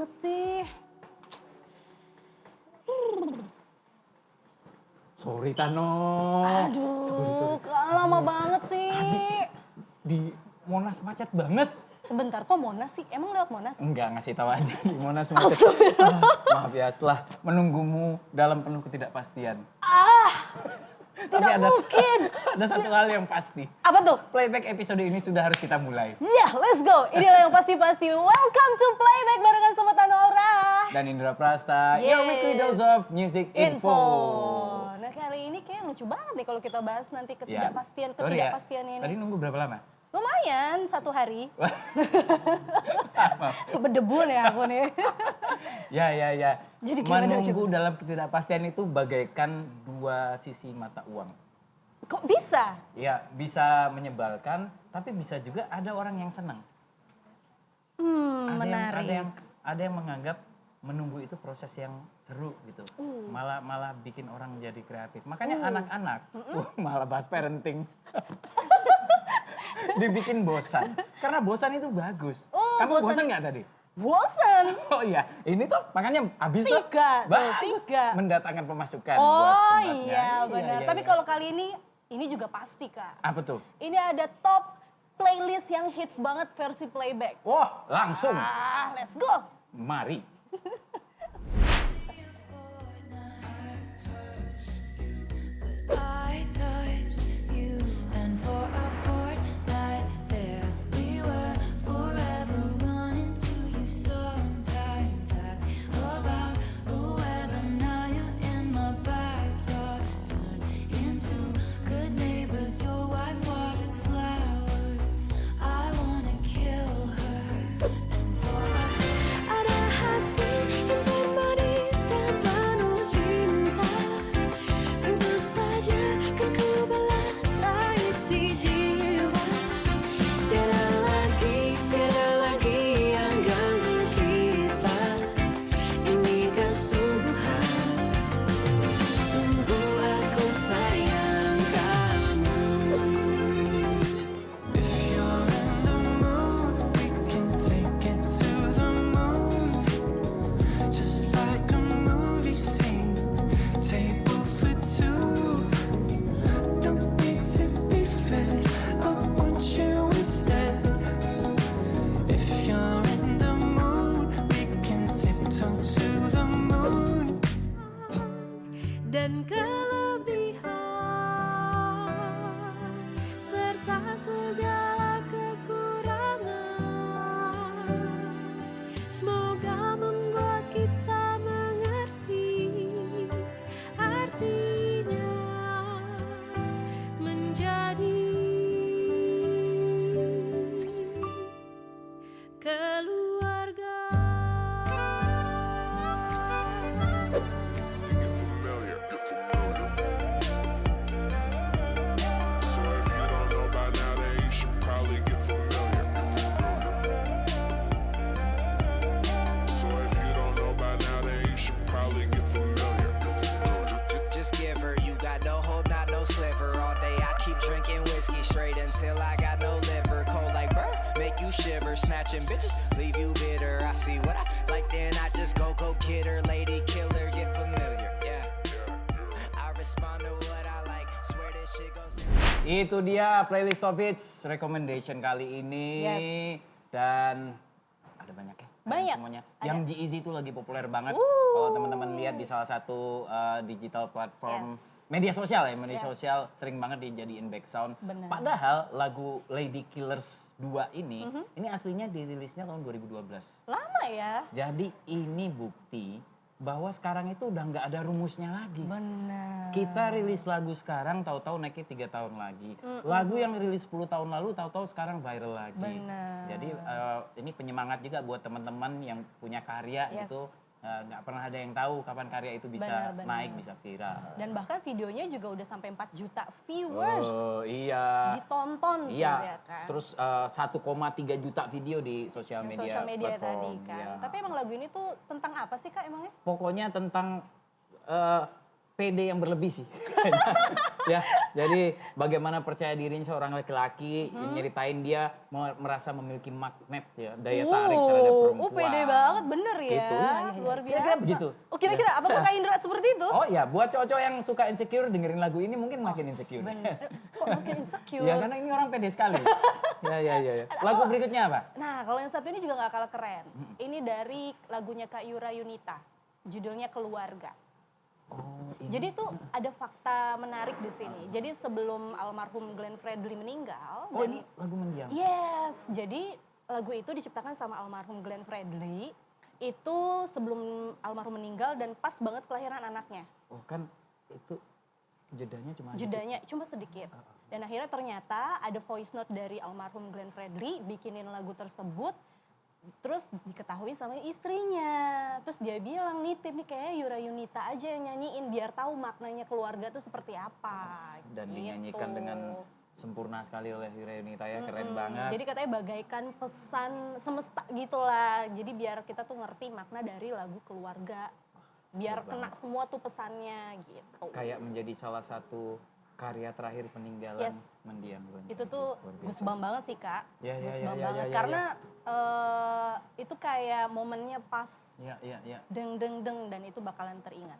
banget sih. Sorry Tano. Aduh, Kak, lama banget sih. Di Monas macet banget. Sebentar, kok Monas sih? Emang lewat Monas? Enggak, ngasih tahu aja di Monas macet. Maaf ya, telah menunggumu dalam penuh ketidakpastian. Tidak mungkin. Ada satu hal yang pasti. Apa tuh? Playback episode ini sudah harus kita mulai. Yeah, let's go. Inilah yang pasti-pasti. Welcome to Playback barengan sama Tanora. Dan Indra Prasta, Yes. your weekly dose of music info. Nah, kali ini kayak lucu banget nih kalau kita bahas nanti Ya. Sorry ya, ketidakpastian ini. Tadi nunggu berapa lama? Lumayan, 1 hari. Maaf. Berdebu nih aku nih. Ya. Jadi gimana Menunggu coba? dalam ketidakpastian itu bagaikan dua sisi mata uang. Kok bisa? Ya, bisa menyebalkan, tapi bisa juga ada orang yang senang. Menarik. Ada yang menganggap menunggu itu proses yang seru gitu. Malah bikin orang jadi kreatif. Makanya anak-anak malah bahas parenting. Dibikin bosan. Karena bosan itu bagus. Kamu bosan nggak tadi? Bosan. Oh iya, ini tuh makanya habis tuh 3, bagus 3. mendatangkan pemasukan Oh buat tempatnya. iya benar. Iya, Tapi iya. kalau kali ini juga pasti Kak. Apa tuh? Ini ada top playlist yang hits banget versi playback. Wah, langsung. Let's go. Mari. I touched you, and for a fortnight there we were forever running to you. Sometimes ask about the weather. Now you're in my backyard, turn into good neighbors. Your wife waters flowers. I wanna kill her. And for ada hati yang bermanis dan penuh cinta. Tentu saja kan ku balas air si jiwa. Tiada lagi yang ganggu kita. Ini kesungguhan, sungguh aku sayang kamu. If you're in the mood, we can take it to the moon. Just like a movie scene, table for two. Don't need to be fed, I want you instead. If you're in the mood, we can tiptoe to the moon. Dan kelebihan serta segala kekurangan, semoga membuat kita mengerti artinya menjadi keluarga. Familiar, you're familiar. So if you don't know by now, then you should probably get familiar. So if you don't know by now, then you should probably get familiar. Just give her, you got no hold, not no sliver. All day I keep drinking whiskey straight until I got no liver. Cold like bird, make you shiver. Snatching bitches, leave you bitter. I see what I like, then I just go get her. Lady killer, get familiar, yeah. I respond to what I like, swear this shit goes down. Itu dia playlist top hits recommendation kali ini. Yes. Dan ada banyak ya? Banyak. Semuanya. Ada. Yang G-Eazy itu lagi populer banget. Kalau teman-teman lihat di salah satu digital platform Yes. media sosial ya, media Yes. sosial sering banget dijadiin background. Benar. Padahal lagu Lady Killers 2 ini aslinya dirilisnya tahun 2012. Lama ya? Jadi ini bukti bahwa sekarang itu udah nggak ada rumusnya lagi. Benar. Kita rilis lagu sekarang, tahu-tahu naiknya 3 tahun lagi. Lagu yang rilis 10 tahun lalu, tahu-tahu sekarang viral lagi. Benar. Jadi ini penyemangat juga buat teman-teman yang punya karya Yes. gitu. Nggak pernah ada yang tahu kapan karya itu bisa Benar. naik, bisa viral. Dan bahkan videonya juga udah sampai 4 juta viewers. Oh iya. Ditonton tuh Iya. ya kan. Terus 1,3 juta video di sosial media. Sosial media platform. tadi kan. Iya. Tapi emang lagu ini tuh tentang apa sih Kak emangnya? Pokoknya tentang PD yang berlebih sih. Ya, jadi bagaimana percaya dirinya seorang laki-laki, nyeritain dia merasa memiliki magnet ya, daya tarik terhadap perempuan. Pede banget, bener ya. Gitu. Luar biasa. Kira-kira begitu. Oh kira-kira, apakah Kak Indra seperti itu? Oh ya, buat cowok-cowok yang suka insecure dengerin lagu ini mungkin makin insecure. Kok makin insecure? Ya karena ini orang pede sekali. Ya. Lagu berikutnya apa? Nah, kalau yang satu ini juga gak kalah keren. Ini dari lagunya Kak Yura Yunita. Judulnya Keluarga. Oh, Jadi tuh ada fakta menarik di sini. Jadi sebelum almarhum Glenn Fredly meninggal. Oh ini lagu mendiang? Yes, jadi lagu itu diciptakan sama almarhum Glenn Fredly. Itu sebelum almarhum meninggal dan pas banget kelahiran anaknya. Oh kan itu jedanya cuma Jedanya cuma sedikit. Dan akhirnya ternyata ada voice note dari almarhum Glenn Fredly bikinin lagu tersebut. Terus diketahui sama istrinya. Terus dia bilang, nitip nih kayaknya Yura Yunita aja yang nyanyiin biar tahu maknanya keluarga tuh seperti apa. Dan gitu. dinyanyikan dengan sempurna sekali oleh Yura Yunita ya, keren banget. Jadi katanya bagaikan pesan semesta gitulah. Jadi biar kita tuh ngerti makna dari lagu keluarga. Biar kena semua tuh pesannya gitu. Kayak menjadi salah satu karya terakhir peninggalan Yes. mendiang. Itu tuh goosebump banget sih Kak. Ya, Goosebump ya, banget. ya, Karena itu kayak momennya pas. Ya. Deng deng deng dan itu bakalan teringat.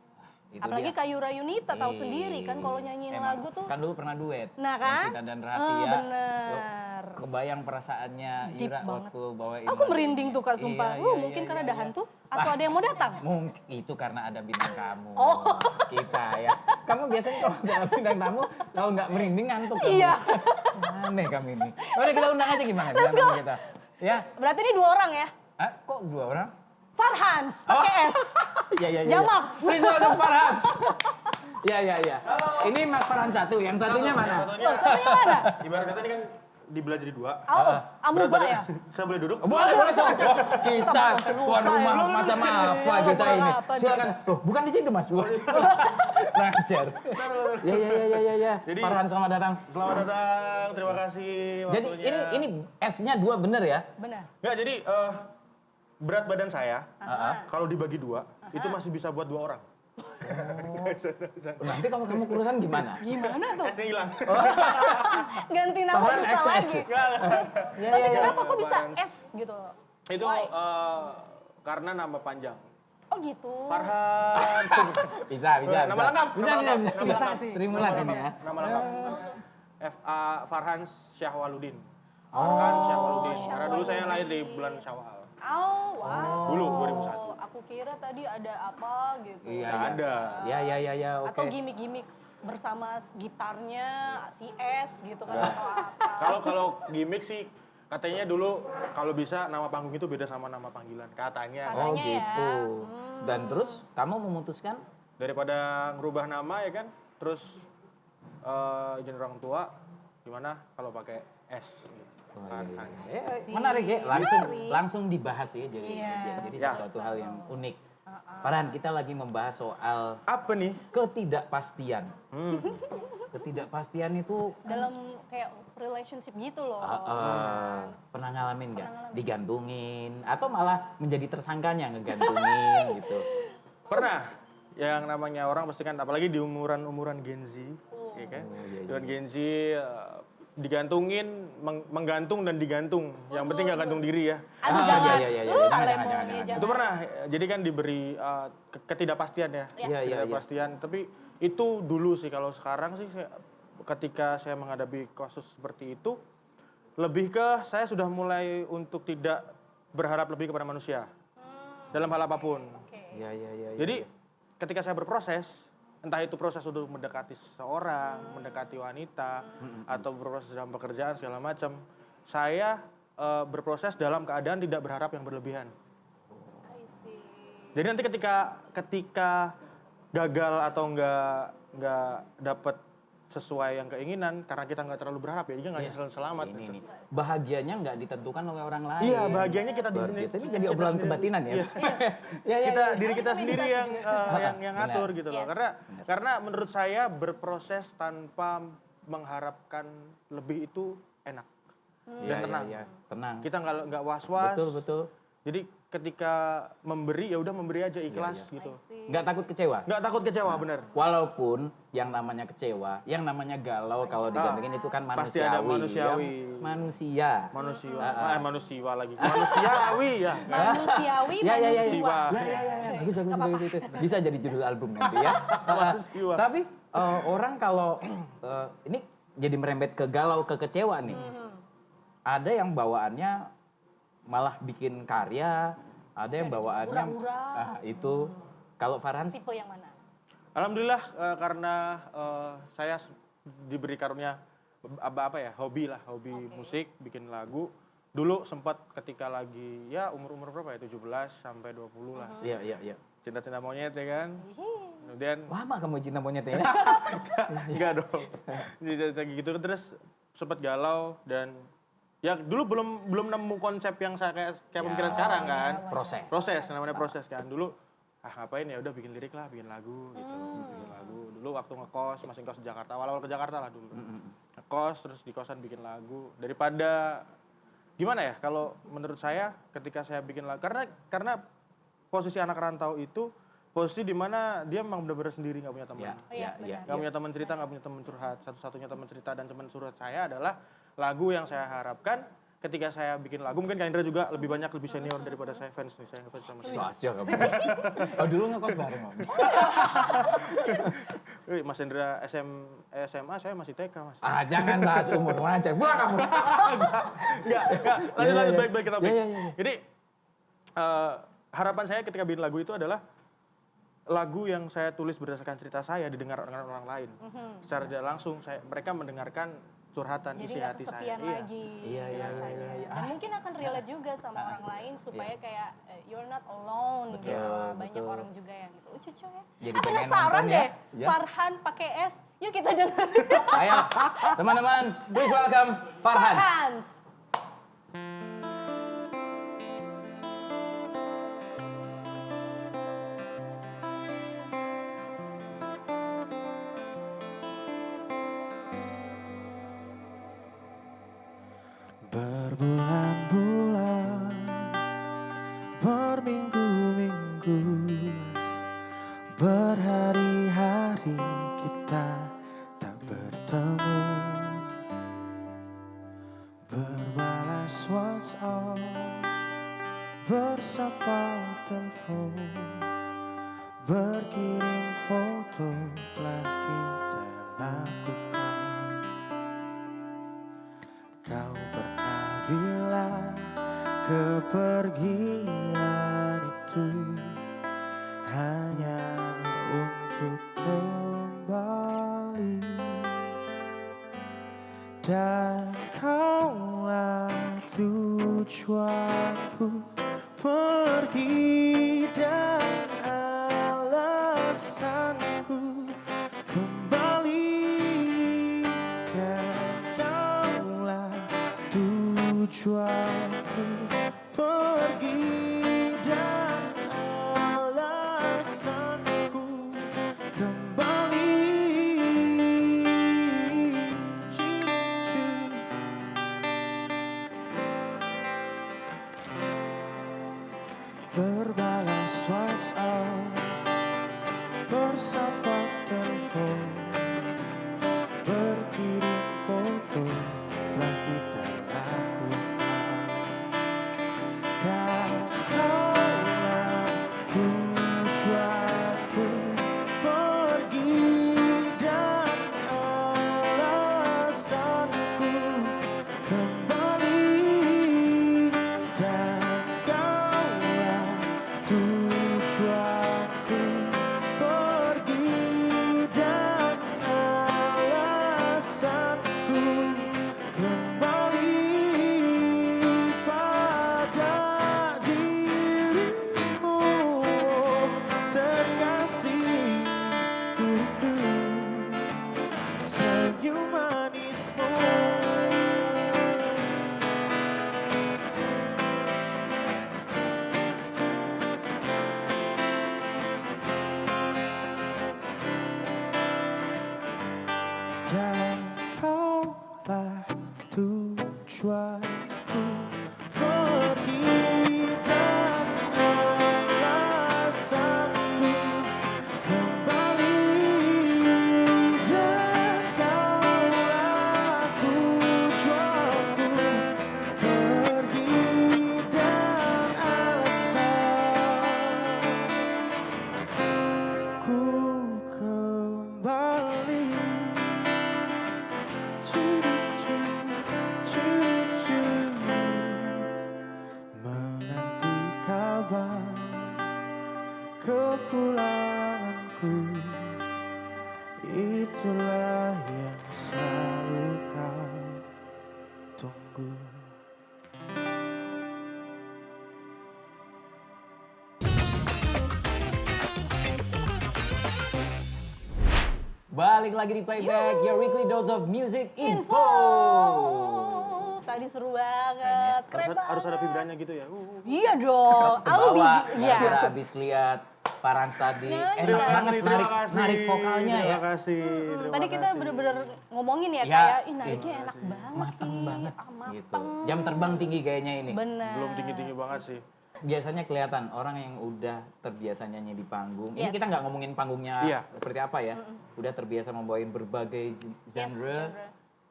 Itu Apalagi dia. Kak Yura Yunita tahu sendiri kan kalau nyanyiin Emang, lagu tuh. kan dulu pernah duet. Nah kan? Cinta dan Rahasia. Bener. Kebayang perasaannya Deep Yura banget. waktu bawain. Aku lagu merinding ini. tuh Kak sumpah. Mungkin karena ada hantu atau ada yang mau datang. Mungkin itu karena ada bintang kamu. Oh. Kita ya. Kamu biasanya kalau ada bintang tamu kalau nggak merinding ngantuk kamu. Iya. Aneh kami ini. Udah kita undang aja gimana? Bintang tamu kita. Ya. Berarti ini 2 orang ya? Ah, kok 2 orang? Farhans pakai S. Iya. Jamak. Please welcome Farhans. Iya. Ini Mas Farhans satu, yang satunya mana? Loh, satunya mana? Ibarat kata ini kan dibelah jadi 2. Oh, amuba ya? Saya boleh duduk? Boleh. Kita tuan rumah macam apa kita ini? Apa nih? Silakan. Loh, bukan di situ Mas. Lancar. Ya. Jadi- Farhan selamat datang. Selamat datang, terima kasih Jadi waktunya. ini S-nya 2 bener ya? Benar. Nggak, jadi berat badan saya kalau dibagi 2 itu masih bisa buat 2 orang. Nanti kalau kamu kurusan gimana? Gimana tuh? S-nya hilang. Ganti nama Farhan susah XS. lagi. Ya. Tapi kenapa kok bisa Farhans. S gitu? Itu Why? karena nama panjang. Oh gitu. Farhan. Bisa. Nama lengkap. Bisa. Nama lengkap. Terima kasih ini ya. Nama lengkap. Farhan Syahwaludin. Farhan Syahwaludin. Karena dulu saya lahir di bulan Syawal. Oh, wow. Dulu, 2001. Aku kira tadi ada apa gitu. Iya. Nggak ada. Ya, Atau oke. gimmick-gimmick bersama gitarnya si S gitu kan atau apa. Kalau gimmick sih katanya dulu kalau bisa nama panggung itu beda sama nama panggilan. Katanya. Oh Katanya ya. gitu. Dan terus kamu memutuskan? Daripada ngerubah nama ya kan, terus izin orang tua gimana kalau pakai S gitu. Farhans. Menarik ya, langsung dibahas ya, jadi Iya. sesuatu hal yang unik. Farhan, kita lagi membahas soal Apa nih? ketidakpastian. Ketidakpastian itu Dalam kayak relationship gitu loh. pernah ngalamin nggak? Digantungin atau malah menjadi tersangkanya ngegantungin gitu. Pernah. Yang namanya orang pasti kan apalagi di umuran Gen Z, ya kan? Dengan Gen Z digantungin, menggantung dan digantung. Yang penting nggak gantung diri ya. Aduh jangan. Iya. Lemon ya jangan. Itu pernah. Jadi kan diberi ketidakpastian ya. Iya. Ketidakpastian. Tapi itu dulu sih. Kalau sekarang sih ketika saya menghadapi kasus seperti itu, lebih ke saya sudah mulai untuk tidak berharap lebih kepada manusia dalam hal apapun. Iya. Jadi ketika saya berproses, entah itu proses untuk mendekati seseorang, mendekati wanita, atau berproses dalam pekerjaan segala macam, saya berproses dalam keadaan tidak berharap yang berlebihan. I see. Jadi nanti ketika gagal atau nggak dapat sesuai yang keinginan karena kita nggak terlalu berharap ya, dia nggak nyesel selamat. Ini gitu. nih, bahagianya nggak ditentukan oleh orang lain. Iya, bahagianya kita di Luar sini. biasa. Ini jadi obrolan kebatinan ya. Diri kita sendiri yang Benar. ngatur gitu loh. Yes. Karena menurut saya berproses tanpa mengharapkan lebih itu enak dan tenang. Iya, tenang. Kita nggak was-was. Betul. Jadi ketika memberi ya udah memberi aja ikhlas gitu. Nggak takut kecewa? Nggak takut kecewa, bener. Walaupun yang namanya kecewa, yang namanya galau kalau digantungin itu kan Pasti ada manusiawi. manusiawi. Manusia. Manusia lagi. Manusiawi ya. Manusiawi, Ya. manusiwa. Bagus. Itu. Bisa jadi judul album nanti ya. Manusiwa. Tapi orang kalau ini jadi merembet ke galau, ke kecewa nih. Ada yang bawaannya malah bikin karya, ada yang bawaannya itu. Kalau Farhan Tipe yang mana? Alhamdulillah karena saya diberi karunia hobi musik, bikin lagu. Dulu sempat ketika lagi ya umur berapa ya 17 sampai 20 lah. Iya. Cinta-cinta monyet ya kan. Kemudian Lama kamu cinta monyet ya? enggak dong. Jadi gitu terus sempat galau dan ya dulu belum nemu konsep yang saya kayak pemikiran sekarang kan. Proses namanya proses kan. Dulu ngapain ya udah bikin lirik lah, bikin lagu gitu. Bikin lagu. Dulu waktu ngekos, masih ngekos di Jakarta, awal-awal ke Jakarta lah dulu. Ngekos terus di kosan bikin lagu. Daripada gimana ya kalau menurut saya ketika saya bikin lagu karena posisi anak rantau itu posisi di mana dia memang benar-benar sendiri, nggak punya teman. Nggak punya teman cerita, nggak punya teman curhat. Satu-satunya teman cerita dan teman curhat saya adalah lagu yang saya harapkan ketika saya bikin lagu. Mungkin Kak Indra juga lebih senior daripada saya fans nih. Saya ngefans sama dia. Saja kamu. Oh dulu ngekos bareng Om. Mas Indra SMA, saya masih TK Mas. Jangan bahas umur aja. Pulang kamu. Enggak. Lanjut, baik kita topik. Iya. Jadi harapan saya ketika bikin lagu itu adalah lagu yang saya tulis berdasarkan cerita saya didengar orang lain. Secara tidak langsung mereka mendengarkan curhatan Jadi isi nggak hati saya. kesepian lagi Iya. rasanya. Dan mungkin akan relate juga sama orang lain supaya kayak you're not alone gitu. Banyak betul. orang juga yang gitu. Cucu ya. Jadi Aku pengen penasaran nonton ya? deh. Ya. Farhan pakai S. Yuk kita dengar. Ayo, teman-teman, please welcome Farhan. Farhan. Berbulan-bulan, berminggu-minggu, berhari-hari kita tak bertemu. Berbalas WhatsApp, bersapa telepon, berkirim foto telah kita lakukan. Kau pernah bilang kepergian itu hanya untuk kembali, dan kaulah tujuanku pergi dan alasanku kembali, dan kaulah tujuanku pergi dan alasanku kembali. Berbalas WhatsApp, bersapa telepon, berkirim foto telah kita lakukan, dan kaulah tujuanku pergi dan alasanku kembali, dan kaulah tujuanku Balik lagi di Playback, your weekly dose of music info. Tadi seru banget, keren banget. Harus ada vibranya gitu ya. Iya dong, Ke aku bawah, iya. gara-gara abis lihat Farhans tadi. Nyanyi. Enak Terima banget narik vokalnya ya. Terima kasih. terima Tadi kita kasih. bener-bener ngomongin ya, Ya, kayak ih nariknya enak banget Mateng sih. banget Mateng. gitu. Jam terbang tinggi kayaknya ini. Bener. Belum tinggi-tinggi banget sih. Biasanya kelihatan orang yang udah terbiasa nyanyi di panggung. Ini Yes. kita nggak ngomongin panggungnya Iya. seperti apa ya. Udah terbiasa membawain berbagai Yes, genre.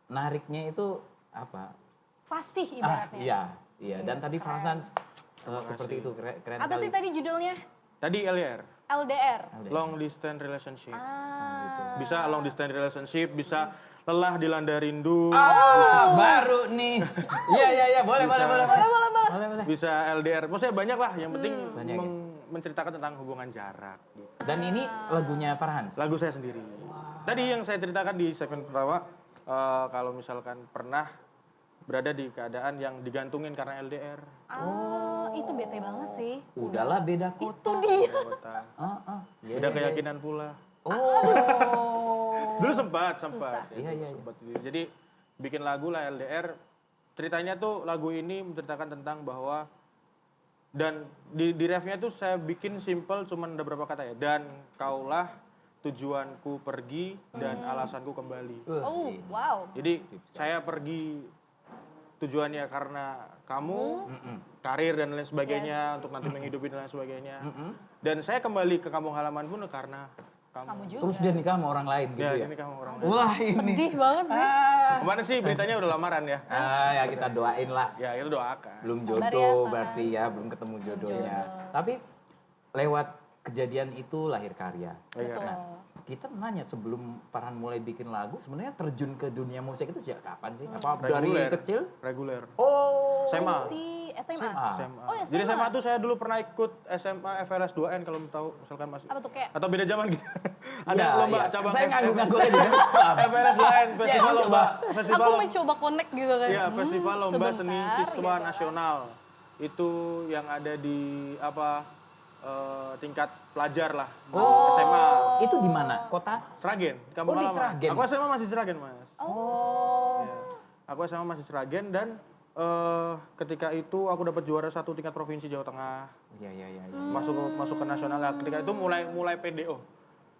Nariknya itu apa? Fasih ibaratnya. Iya. Dan tadi Farhans seperti itu keren Apa kali. sih tadi judulnya? Tadi LDR, LDR. long distance relationship. Ah. Bisa long distance relationship, bisa lelah dilanda rindu, Baru nih. Iya, boleh. bisa LDR. Maksudnya banyak lah, yang penting Banyak ya? menceritakan tentang hubungan jarak. Gitu. Dan ini lagunya Farhans. Lagu saya sendiri. Tadi yang saya ceritakan di segmen pertama, kalau misalkan pernah berada di keadaan yang digantungin karena LDR. Itu bete banget sih. Udahlah beda kota. Itu dia. Kota. Iya, Beda iya. keyakinan pula. Oh. Dulu sempat. Susah. Iya. Sempat. Jadi bikin lagu lah LDR. Ceritanya tuh lagu ini menceritakan tentang bahwa dan di refnya tuh saya bikin simple cuman ada berapa kata ya. Dan kaulah tujuanku pergi dan alasanku kembali. Oh, wow. Jadi saya pergi tujuannya karena kamu, karir dan lain sebagainya, untuk nanti menghidupi dan lain sebagainya. Dan saya kembali ke kampung halaman pun karena Kamu kamu. juga. Terus dia nikah sama orang lain gitu Ya, ya. ini kamu orang lain. Wah ini. Sedih banget sih. Kemana sih beritanya udah lamaran ya? Ya kita doain lah. Ya, itu doakan. Belum Sabar ya, jodoh Farhan. berarti ya, belum ketemu jodohnya. Tapi lewat kejadian itu lahir karya. Iya. Betul. Nah, kita nanya sebelum Farhan mulai bikin lagu, sebenarnya terjun ke dunia musik itu sejak kapan sih? Apa dari Reguler. kecil? Reguler. Oh, SMA. SMA. SMA. Oh ya, Jadi SMA. SMA tuh saya dulu pernah ikut SMA FLS 2N kalau tahu misalkan masih. Apa tuh kayak? Atau beda zaman gitu. Ada Iya, lomba iya. cabang Saya ngangguk-ngangguk aja. FLS 2N festival lomba festival Aku mencoba connect gitu kan. Iya, festival lomba Sebentar, seni siswa gitu kan. nasional. Itu yang ada di tingkat pelajar lah. SMA. Itu di mana? Kota? Seragen, di Kampung Oh, di Halaman. Sragen. Aku SMA masih Seragen, Mas. Oh. Ya. Aku SMA masih Seragen dan ketika itu aku dapat juara 1 tingkat provinsi Jawa Tengah. Iya. Masuk ke nasional. Nah, ketika itu mulai PDO.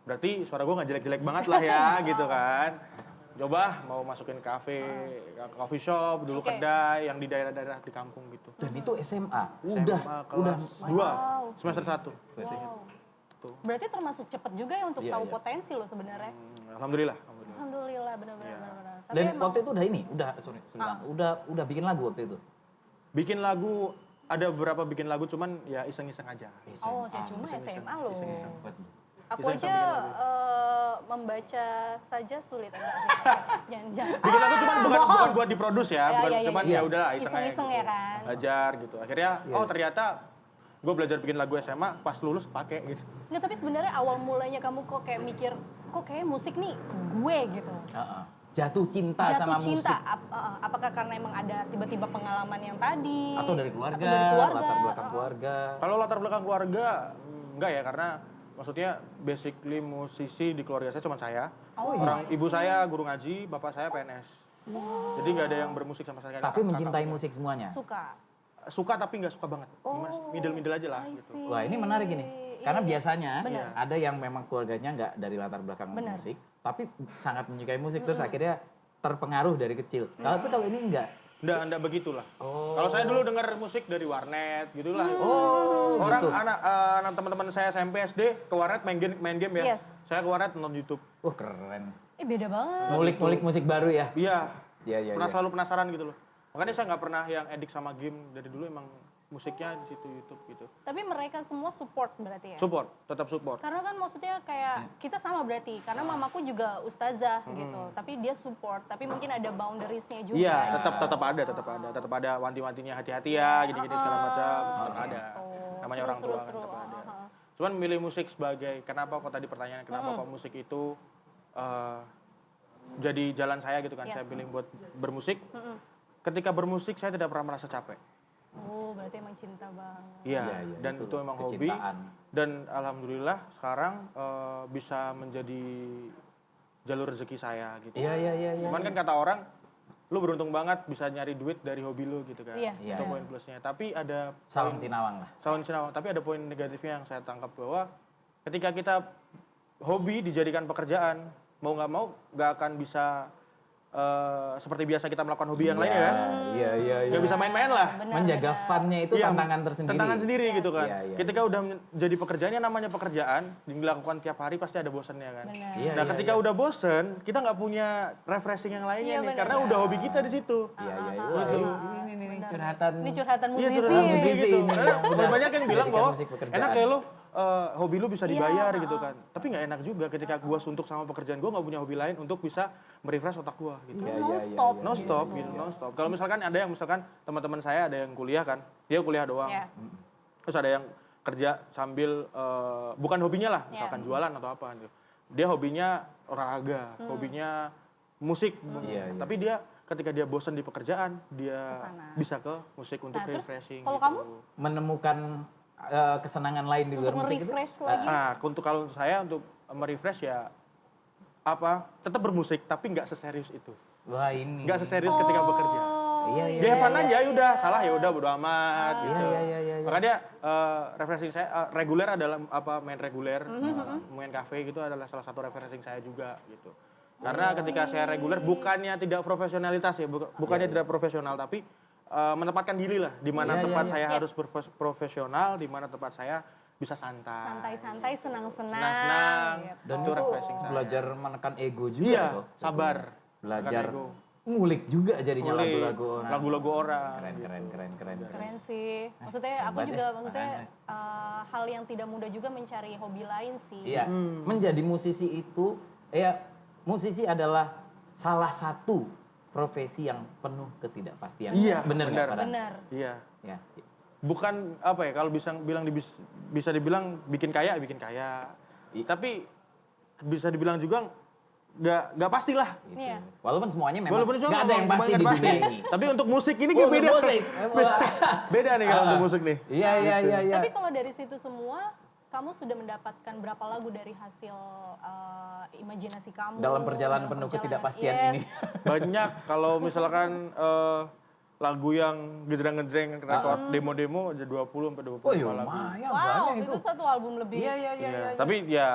Berarti suara gue nggak jelek-jelek banget lah ya, gitu kan. Coba mau masukin kafe, coffee shop, dulu Oke. kedai yang di daerah-daerah di kampung gitu. Dan itu SMA. SMA kelas 2, semester 1. Wow. Berarti termasuk cepet juga ya untuk Iya, tahu iya. potensi lo sebenarnya. Alhamdulillah. Alhamdulillah, benar-benar. Tapi Dan emang- waktu itu udah ini, udah bikin lagu waktu itu. Bikin lagu, ada beberapa bikin lagu cuman ya iseng-iseng aja. Oh, cuma SMA lo. Iseng-iseng. Aku Iseng-iseng aja bikin membaca saja sulit enggak sih? Jangan. Bikin lagu cuman bukan bohong. buat diproduce ya, Ya, bukan ya, ya, cuman iya. ya udah iseng aja Iseng-iseng gitu. ya kan? Belajar gitu. Akhirnya oh ternyata gue belajar bikin lagu SMA pas lulus pakai gitu. Nggak, tapi sebenarnya awal mulanya kamu kok kayak mikir, kok kayak musik nih gue gitu. Jatuh cinta Jatuh sama cinta, musik. apakah karena emang ada tiba-tiba pengalaman yang tadi? Atau dari keluarga, Atau dari keluarga. latar belakang keluarga. Kalau latar belakang keluarga enggak ya, karena maksudnya basically musisi di keluarga saya cuma saya. Orang ibu saya guru ngaji, bapak saya PNS. Jadi nggak ada yang bermusik sama saya. Tapi mencintai musik semuanya. Suka. Suka tapi nggak suka banget. Gimana sih? Middle aja lah I gitu. see. Wah ini menarik ini. Karena biasanya Benar. ada yang memang keluarganya nggak dari latar belakang Benar. musik, tapi sangat menyukai musik terus akhirnya terpengaruh dari kecil. Tapi kalau ini enggak. Enggak begitulah. Oh. Kalau saya dulu dengar musik dari warnet gitulah. Oh, Orang gitu. anak teman-teman saya SMP SD ke warnet main game ya. Yes. Saya ke warnet nonton YouTube. Wah keren. Beda banget. Ngulik-ngulik musik baru ya. Iya. Iya. Selalu penasaran gitu loh. Makanya saya nggak pernah yang edik sama game dari dulu, emang musiknya di situ YouTube gitu. Tapi mereka semua support berarti ya? Support, tetap support. Karena kan maksudnya kayak kita sama berarti, karena mamaku juga ustazah gitu, tapi dia support, tapi mungkin ada boundariesnya juga. Iya, tetap ada wanti-wantinya, hati-hati ya, gini-gini segala macam, tetap ada. Namanya orang tua kan tetap ada. Cuman milih musik sebagai kenapa kok tadi pertanyaan kenapa kok musik itu jadi jalan saya gitu kan, Yes. saya pilih buat bermusik. Ketika bermusik saya tidak pernah merasa capek. Oh, berarti emang cinta banget. Iya, Iya, dan itu itu loh, emang hobi. kecintaan. Dan alhamdulillah sekarang bisa menjadi jalur rezeki saya gitu. Iya. Cuman kan kata orang, lu beruntung banget bisa nyari duit dari hobi lu gitu kan. Iya. Itu poin plusnya. Tapi ada Salam Sinawang lah. Sawan Sinawang. Tapi ada poin negatifnya yang saya tangkap bahwa ketika kita hobi dijadikan pekerjaan, mau nggak akan bisa seperti biasa kita melakukan hobi yang lainnya kan. Iya. Nggak bisa main-main lah. Menjaga fun-nya itu Iya, tantangan tersendiri. Tantangan sendiri gitu kan. Iya. Ketika udah jadi pekerjaannya namanya pekerjaan, dilakukan tiap hari pasti ada bosannya kan. Benar. Iya, Nah, ketika udah bosen, kita nggak punya refreshing yang lainnya Iya, nih, benar. karena udah hobi kita di situ. Iya. Gitu. Ini curhatan. Ini curhatan Iya, musisi. curhatan nih. musisi gitu. ini. Karena banyak yang bilang Jadikan bahwa musik pekerjaan. enak ya lo, hobi lu bisa dibayar Iya, gitu kan. Tapi nggak enak juga ketika gua suntuk sama pekerjaan gua nggak punya hobi lain untuk bisa merefresh otak gua gitu. Iya, Non iya, stop. iya. No stop gitu, no stop. Kalau misalkan ada yang teman-teman saya ada yang kuliah kan, dia kuliah doang. Iya. Terus ada yang kerja sambil bukan hobinya lah, Iya. misalkan jualan atau apa gitu. Dia hobinya olahraga, hobinya musik. Iya. Tapi dia ketika dia bosan di pekerjaan, dia Kesana. bisa ke musik untuk Nah, terus refreshing. kalau gitu. kamu? Menemukan kesenangan lain di luar Untuk musik itu. nge-refresh lagi. Nah, kalau untuk saya untuk merefresh ya tetap bermusik tapi nggak seserius itu. Wah ini. Nggak seserius ketika bekerja. Iya, iya. Dia fun aja, udah salah ya udah bodo amat gitu. Iya. Makanya refreshing saya reguler adalah main reguler, main cafe gitu adalah salah satu refreshing saya juga gitu. Karena ketika saya reguler bukannya tidak profesionalitas ya, bukannya tidak profesional tapi menempatkan diri lah di mana Iya, tempat iya, saya harus profesional, di mana tempat saya bisa santai. Santai-santai, senang-senang. Senang-senang. gitu. Dan itu refreshing saya. Belajar menekan ego juga Iya, tuh. sabar. Belajar Tekan ego. ngulik juga jadinya Ngulik lagu-lagu orang. lagu-lagu orang. Keren. Keren sih. Maksudnya aku hebat juga ya, maksudnya makanya. hal yang tidak mudah juga mencari hobi lain sih. Iya, menjadi musisi itu, musisi adalah salah satu profesi yang penuh ketidakpastian. Iya, bener nggak, benar. Farhan? Benar. Iya. Ya. Bukan kalau bisa dibilang bikin kaya. Tapi bisa dibilang juga nggak pastilah. Gitu. Iya. Walaupun semuanya memang Walaupun itu nggak ada yang pasti di dunia ini. Tapi untuk musik ini Oh, kayak beda. musik. Beda nih kalau untuk musik nih. Iya. Tapi kalau dari situ semua, kamu sudah mendapatkan berapa lagu dari hasil imajinasi kamu? Dalam perjalanan dalam penuh perjalanan? ketidakpastian Yes. ini. Banyak kalau misalkan lagu yang gedreng-gedreng rekor demo-demo ada 20 sampai 25 Oh iya, lagu. lumayan Wow, banyak itu itu. satu album lebih. Iya. Tapi ya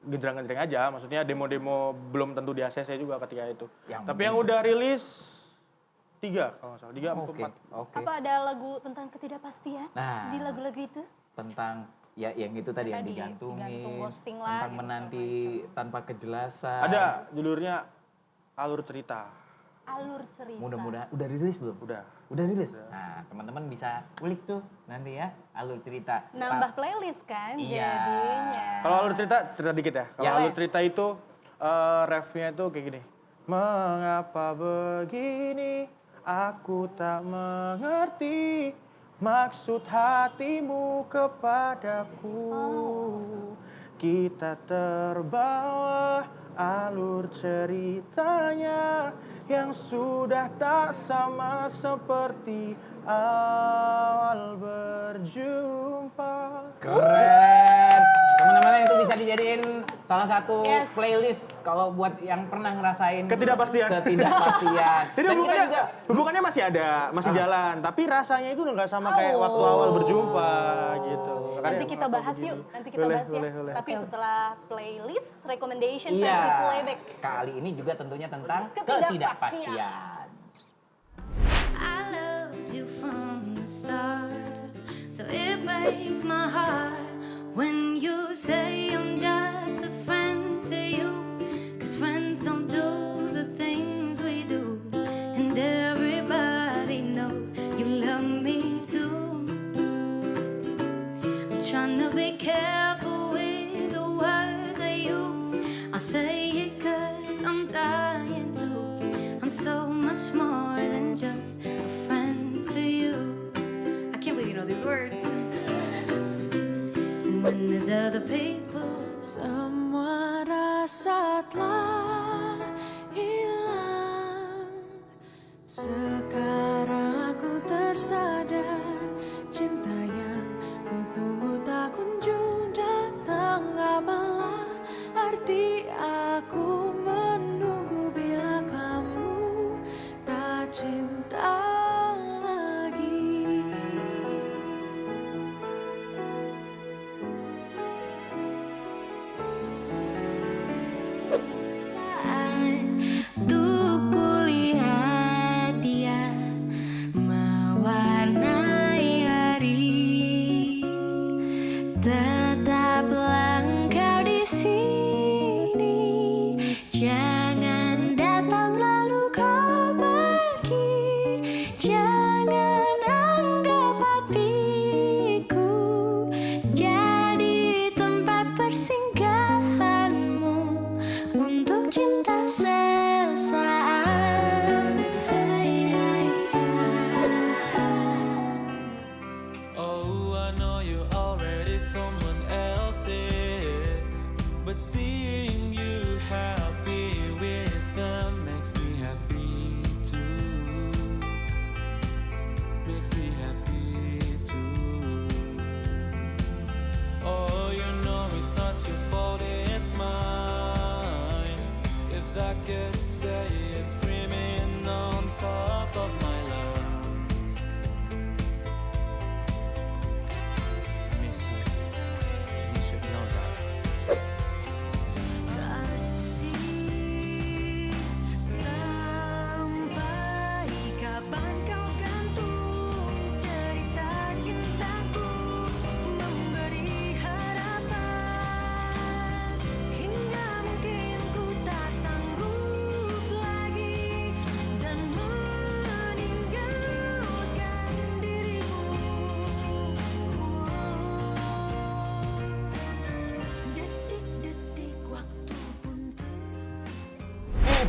gedreng-gedreng aja, maksudnya demo-demo belum tentu di ACC juga ketika itu. Tapi yang udah rilis 3 kalau nggak salah, 3 atau Oke, 4. oke. Apa ada lagu tentang ketidakpastian Nah. di lagu-lagu itu? Tentang ya yang itu tadi yang Tadi, digantungin, digantung, ghosting lah, tentang gitu, menanti tanpa kejelasan. Ada judulnya Alur Cerita. Alur cerita. Mudah-mudahan udah rilis belum? Udah. Udah rilis. Nah, teman-teman bisa ulik tuh nanti ya alur cerita. Nambah playlist kan Iya. jadinya. Kalau alur cerita dikit ya. Kalau Ya. alur cerita itu refnya itu kayak gini. Mengapa begini? Aku tak mengerti maksud hatimu kepadaku. Kita terbawa alur ceritanya yang sudah tak sama seperti awal berjumpa. Keren. Teman-teman itu bisa dijadiin salah satu Yes. playlist kalau buat yang pernah ngerasain Ketidakpastian. Dan Jadi kita hubungannya, juga hubungannya masih ada, masih jalan. Tapi rasanya itu udah nggak sama kayak waktu awal berjumpa gitu. Nanti kita bahas yuk, nanti kita bahas ya. Boleh. Tapi setelah playlist recommendation iya. versi playback. Kali ini juga tentunya tentang Ketidakpastian. ketidakpastian. I loved you from the start, so it breaks my heart when you say I'm just a friend to you. 'Cause friends don't do the things we do, and everybody knows you love me too. I'm trying to be careful with the words I use. I'll say it 'cause I'm dying to. I'm so much more than just a friend to you. I can't believe you know these words. And when there's other people, Semua rasa telah hilang. Sekarang aku tersadar, cinta yang ku tunggu tak kunjung datang. Apalah arti aku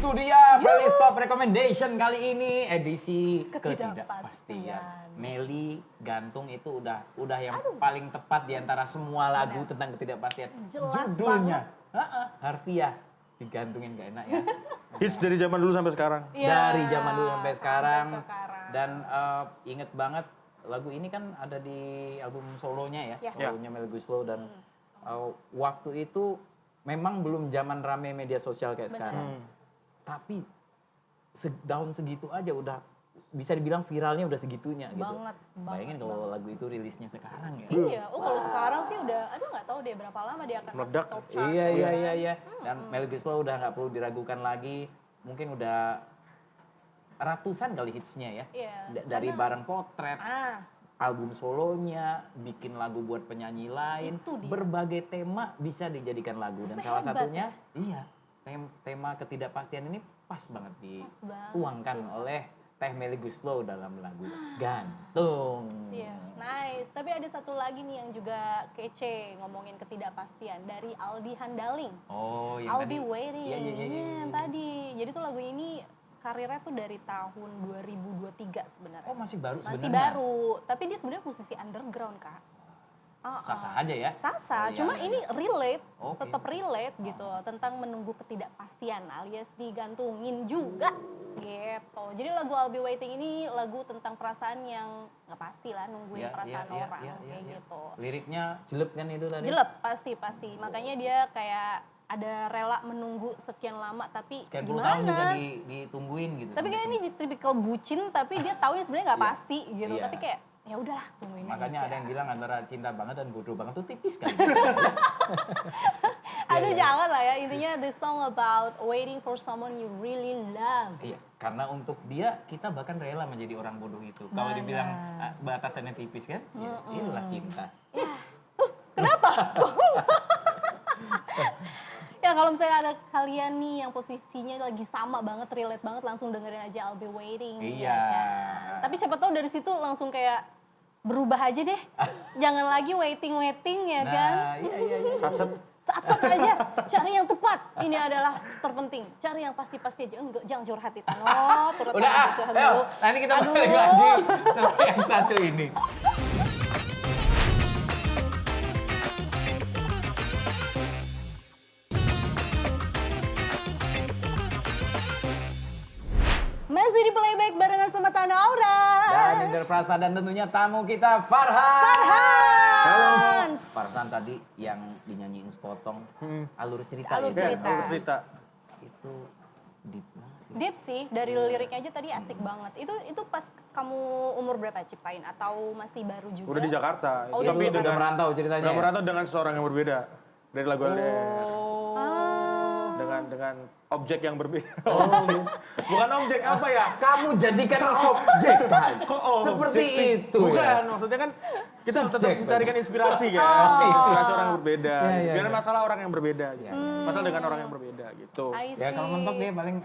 Itu dia playlist top recommendation kali ini edisi Ketidakpastian. ketidakpastian. Meli Gantung itu udah yang paling tepat di antara semua lagu tentang ketidakpastian. Jelas Judulnya, harfiah, digantungin gak enak ya. Hits dari zaman dulu sampai sekarang. Iya, Dari zaman dulu sampai sekarang. sekarang. Dan inget banget lagu ini kan ada di album solonya ya, Ya. solonya Melly Goeslaw dan waktu itu memang belum zaman rame media sosial kayak sekarang. Tapi daun segitu aja udah bisa dibilang viralnya udah segitunya gitu. Banget, Bayangin kalau lagu itu rilisnya sekarang ya. Iya, kalau sekarang sih udah, aduh nggak tahu deh berapa lama dia akan Meledak. masuk top chart. Iya. Dan Melly Goeslaw udah nggak perlu diragukan lagi. Mungkin udah ratusan kali hitsnya ya. Iya, Dari karena- Bareng Potret, Ah, album solonya, bikin lagu buat penyanyi lain, Itu dia. berbagai tema bisa dijadikan lagu dan salah Hebat satunya iya tema ketidakpastian ini pas banget dituangkan oleh Teh Melly Goeslaw dalam lagu Gantung. iya, nice. Tapi ada satu lagi nih yang juga kece ngomongin ketidakpastian dari Aldi Handaling. Oh, yang I'll tadi. be waiting. Iya. Yang tadi. Jadi tuh lagu ini karirnya tuh dari tahun 2023 sebenarnya. Oh, masih baru Masih sebenarnya. baru, tapi dia sebenarnya musisi underground, Kak. Sah-sah aja ya. Sasa, Oh, iya, cuma iya, ini relate, Oke. tetap relate gitu tentang menunggu ketidakpastian alias digantungin juga gitu. Jadi lagu I'll Be Waiting ini lagu tentang perasaan yang nggak pasti lah, nungguin perasaan orang kayak gitu. Liriknya jelek kan itu tadi? Jelek pasti. Makanya dia kayak ada rela menunggu sekian lama tapi Sekian puluh tahun juga gimana? ditungguin gitu. Tapi sampai kayak ini tipikal bucin tapi dia tahu sebenarnya nggak Iya. pasti gitu. Iya. Tapi kayak ya udahlah tungguin Makanya aja. ada yang bilang antara cinta banget dan bodoh banget tuh tipis kan. Aduh Iya. jangan lah ya, intinya the song about waiting for someone you really love. Iya, karena untuk dia kita bahkan rela menjadi orang bodoh itu. Kalau dibilang batasannya tipis kan, ya, itulah cinta. Ya kalau misalnya ada kalian nih yang posisinya lagi sama banget, relate banget, langsung dengerin aja I'll Be Waiting. Iya. ya kan? Tapi siapa tahu dari situ langsung kayak berubah aja deh. Jangan lagi waiting ya kan. Nah, iya. Satset. Saat-saat aja, cari yang tepat. Ini adalah terpenting. Cari yang pasti-pasti aja. Enggak, jangan curhat itu. No, turut Udah, curhat ayo, dulu. nanti kita Aduh. balik lagi sama yang satu ini. Masih di playback barengan sama Tanah Aura. Dan Indra Prasa dan tentunya tamu kita Farhan. Farhan. Farhan tadi yang dinyanyiin sepotong alur cerita Alur ya? cerita. Alur cerita. Itu deep banget. Deep sih, dari liriknya aja tadi asik banget. Itu pas kamu umur berapa ciptain? Atau masih baru juga? Udah di Jakarta. Oh, Tapi udah Udah merantau ceritanya. udah ya? merantau dengan seorang yang berbeda dari lagu LDR. Oh. Dengan objek yang berbeda. Objek. Bukan objek apa ya? Kamu jadikan objek kan? Kok Seperti objek sih? itu Bukan, ya? maksudnya kan kita tetap Subjek, mencarikan inspirasi kan. Oh. Inspirasi orang yang berbeda. Iya, Biar iya. masalah orang yang berbeda gitu. Iya, iya. Masalah dengan orang yang berbeda gitu. I Ya kalau see. mentok dia paling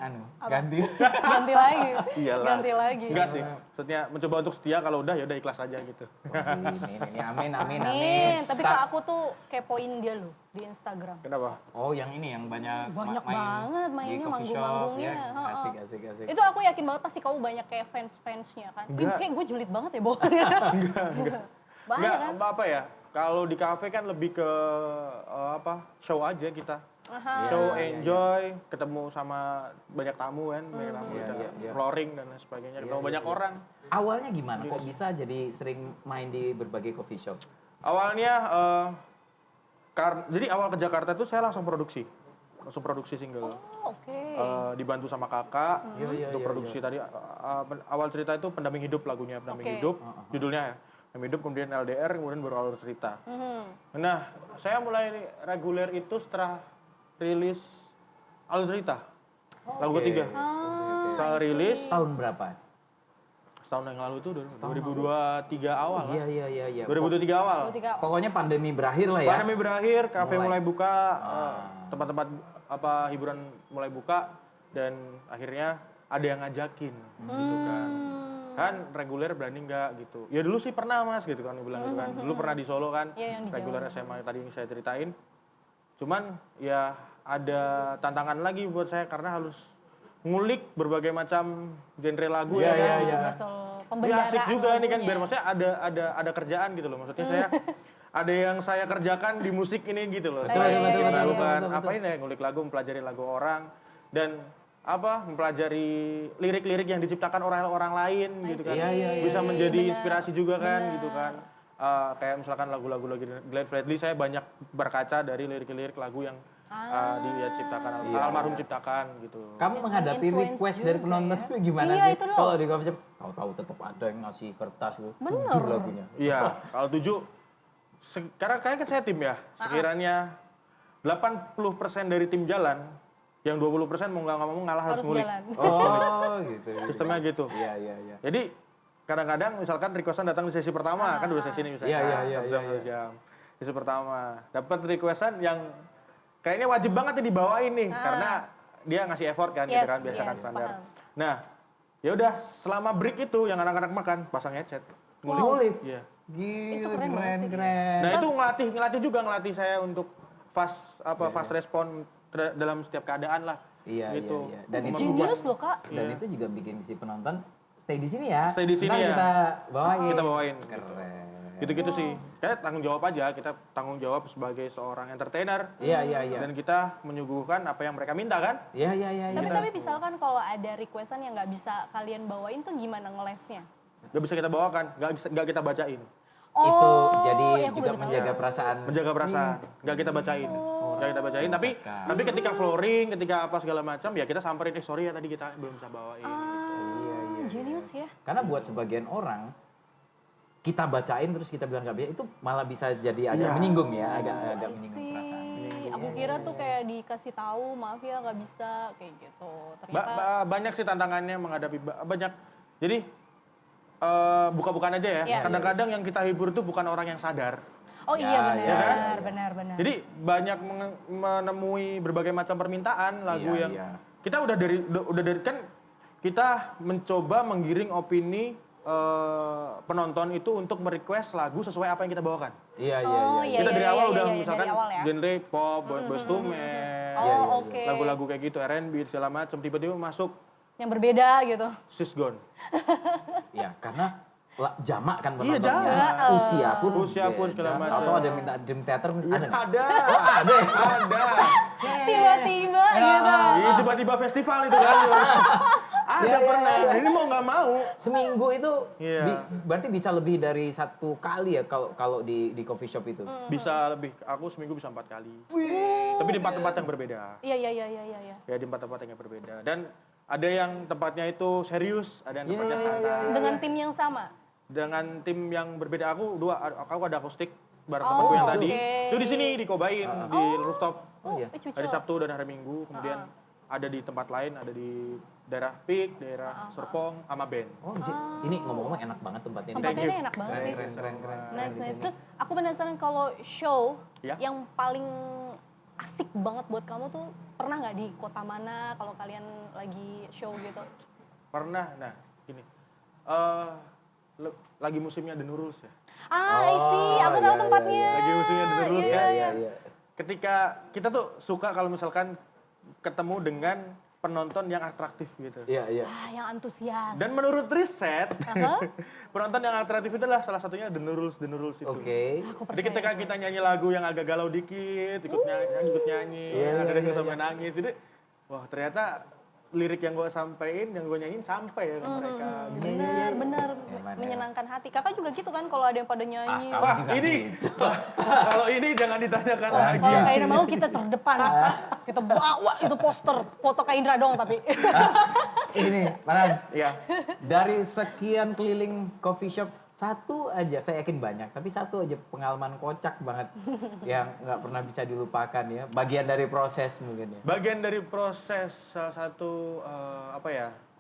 ganti. Ganti lagi. Iyalah. Ganti lagi. Enggak sih. Maksudnya mencoba untuk setia, kalau udah ya udah ikhlas aja gitu. Ini amin. Amin. Tapi kalau aku tuh kepoin dia loh di Instagram. Kenapa? Oh yang ini yang banyak Banyak main banget di mainnya, coffee shop, manggung-manggungnya. ya. Heeh. Asik. Itu aku yakin banget pasti kamu banyak kayak fans-fansnya kan. Ih, Enggak. kayak gue julid banget ya, Bo. Banyak Enggak, kan? apa ya? Kalau di kafe kan lebih ke show aja kita. Aha. Show, Iya, enjoy, ketemu sama banyak tamu kan, banyak tamu Iya, kita iya. flooring dan lain sebagainya, ketemu banyak orang. Awalnya gimana? Kok bisa jadi sering main di berbagai coffee shop? Awalnya, jadi awal ke Jakarta itu saya langsung produksi single. Oh, oke. Dibantu sama kakak Iya, untuk iya, produksi tadi. Awal cerita itu Pendamping Hidup lagunya, Oke. Pendamping Hidup, judulnya ya. Pendamping Hidup, kemudian LDR, kemudian baru alur cerita. Mhm. Nah, saya mulai reguler itu setelah rilis alur cerita, lagu ketiga. Setelah rilis, Tahun berapa? setahun yang lalu itu 2023 awal lah. Iya. 2023 awal. Pokoknya pandemi berakhir lah ya. Pandemi berakhir, kafe Mulai. mulai buka, tempat-tempat hiburan mulai buka, dan akhirnya ada yang ngajakin gitu kan. Kan reguler berani nggak gitu. Ya dulu sih pernah mas gitu kan, bilang gitu kan. Dulu pernah di Solo kan, Iya, yang di reguler Jawa. SMA tadi yang saya ceritain. Cuman ya ada tantangan lagi buat saya karena harus ngulik berbagai macam genre lagu Iya, ya kan. iya, gitu iya. kan. Betul. Ini Pembendaraan asik juga nih kan, lagunya. biar maksudnya ada kerjaan gitu loh. Maksudnya saya ada yang saya kerjakan di musik ini gitu loh. Betul, Selain betul, betul, melakukan betul, betul. apa ini, ngulik lagu, mempelajari lagu orang dan mempelajari lirik-lirik yang diciptakan orang lain gitu kan. Iya, iya, iya. Bisa menjadi Benar. inspirasi juga kan Benar. gitu kan. Kayak misalkan lagu-lagu Glenn Fredly, saya banyak berkaca dari lirik-lirik lagu yang dia ciptakan, Iya. almarhum ciptakan gitu. Kamu menghadapi Influence request juga dari penonton ya. tuh gimana Iya, sih? itu loh. Kalau di coffee shop, tahu-tahu tetap ada yang ngasih kertas gitu. Bener. 7 lagunya. Iya, kalau 7 sekarang kayak kan saya tim ya. Sekiranya 80% dari tim jalan, yang 20% mau nggak mau ngalah harus Harus ngulik. jalan. Oh, gitu. Sistemnya gitu. Iya, iya, iya. Jadi kadang-kadang misalkan requestan datang di sesi pertama, kan 2 sesi nih misalnya. Iya, iya, iya, 1 jam, iya, 2 jam. Sesi pertama, dapat requestan yang kayaknya wajib banget nih dibawain nih, karena dia ngasih effort kan, gitu Yes, kan, biasa kan yes, standar. paham. Nah, ya udah selama break itu yang anak-anak makan, pasang headset. Ngulik. Iya. Gila, keren banget keren, sih. keren. Nah, itu ngelatih juga saya untuk fast respon dalam setiap keadaan lah. Iya, gitu. iya, iya. Dan itu Genius loh Kak. Dan Iya. itu juga bikin si penonton stay di sini ya. Stay di sini Ntar ya. Kita bawain. Kita bawain. Keren. Gitu-gitu sih. Kayak tanggung jawab aja, kita tanggung jawab sebagai seorang entertainer. Iya, iya, iya. Dan kita menyuguhkan apa yang mereka minta kan? Iya, iya, iya. Tapi misalkan kalau ada requestan yang nggak bisa kalian bawain tuh gimana ngelesnya? Gak bisa kita bawakan, gak kita bacain. Itu jadi ya aku juga baru tahu. menjaga perasaan. Menjaga perasaan, gak kita bacain. Gak kita bacain, tapi Proses sekali. tapi ketika flooring, ketika apa segala macam, ya kita samperin, sorry ya tadi kita belum bisa bawain. Iya, iya. Genius ya. Karena buat sebagian orang kita bacain terus kita bilang nggak bisa, itu malah bisa jadi agak Iya. menyinggung ya, agak I menyinggung see. perasaan. Aku kira tuh kayak dikasih tahu, maaf ya nggak bisa kayak gitu. Ternyata Banyak sih tantangannya menghadapi banyak. Jadi buka-bukaan aja ya. Iya. Kadang-kadang yang kita hibur itu bukan orang yang sadar. oh Ya, iya ya benar, kan? benar. Jadi banyak menemui berbagai macam permintaan lagu Iya, yang iya. kita udah dari kan kita mencoba menggiring opini penonton itu untuk merequest lagu sesuai apa yang kita bawakan. Iya, iya, Oh, iya. iya. Kita dari awal udah dari misalkan awal ya. genre pop, Boyz II Men, Oh, iya, iya. oke. lagu-lagu kayak gitu, R&B segala macam, tiba-tiba masuk Yang berbeda gitu. She's Gone. Iya, karena jamak kan Iya, penontonnya. jamak. Usia pun segala beda. macam. Atau ada minta Dream Theater ada nggak? Ada, ada. Tiba-tiba gitu. Iya, tiba-tiba festival itu kan. Ada Iya, iya, pernah. iya. Ini mau nggak mau. Seminggu itu Iya. berarti bisa lebih dari 1 kali ya kalau di coffee shop itu. Bisa lebih. Aku seminggu bisa 4 kali. Tapi di 4 tempat yang berbeda. Iya. Ya di 4 tempat yang berbeda. Dan ada yang tempatnya itu serius, ada yang tempatnya santai. Dengan tim yang sama. Dengan tim yang berbeda. Aku ada akustik bareng Oh, temanku yang tadi. oke. Itu di sini di Kobain, di rooftop. Oh iya. Cucok. Hari Sabtu dan hari Minggu. Kemudian ada di tempat lain, ada di daerah Pik, daerah Serpong, sama band. Oh, ini ngomong-ngomong enak banget tempatnya. ini. Tempatnya you. enak banget Keren, sih. keren, keren, keren. Nice. Terus aku penasaran kalau show Ya. yang paling asik banget buat kamu tuh pernah nggak di kota mana kalau kalian lagi show gitu? Pernah, nah ini. Lagi musimnya The Nurulz ya. I see, aku iya, tahu iya, tempatnya. Lagi musimnya The Nurulz Iya, kan. iya. Iya. Ketika kita tuh suka kalau misalkan ketemu dengan penonton yang atraktif gitu. Iya, iya. Yang antusias. Dan menurut riset, Aha. penonton yang atraktif itu adalah salah satunya The Nurulz itu. Oke. Aku Jadi percaya ketika itu. kita nyanyi lagu yang agak galau dikit, ikut nyanyi, Iya, ada iya, sampai iya. nangis. Jadi, wah ternyata lirik yang gue sampein, yang gue nyanyiin sampai ya ke mereka. Gitu. Benar, Emang, menyenangkan hati. Kakak juga gitu kan kalau ada yang pada nyanyi. kamu Wah juga ini, kalau ini jangan ditanyakan lagi. Kalau Kak Indra mau kita terdepan, kita bawa itu poster foto Kak Indra dong tapi. Ini, Mas. Iya. Dari sekian keliling coffee shop, satu aja, saya yakin banyak, tapi satu aja pengalaman kocak banget yang nggak pernah bisa dilupakan ya. Bagian dari proses mungkin ya. Bagian dari proses salah satu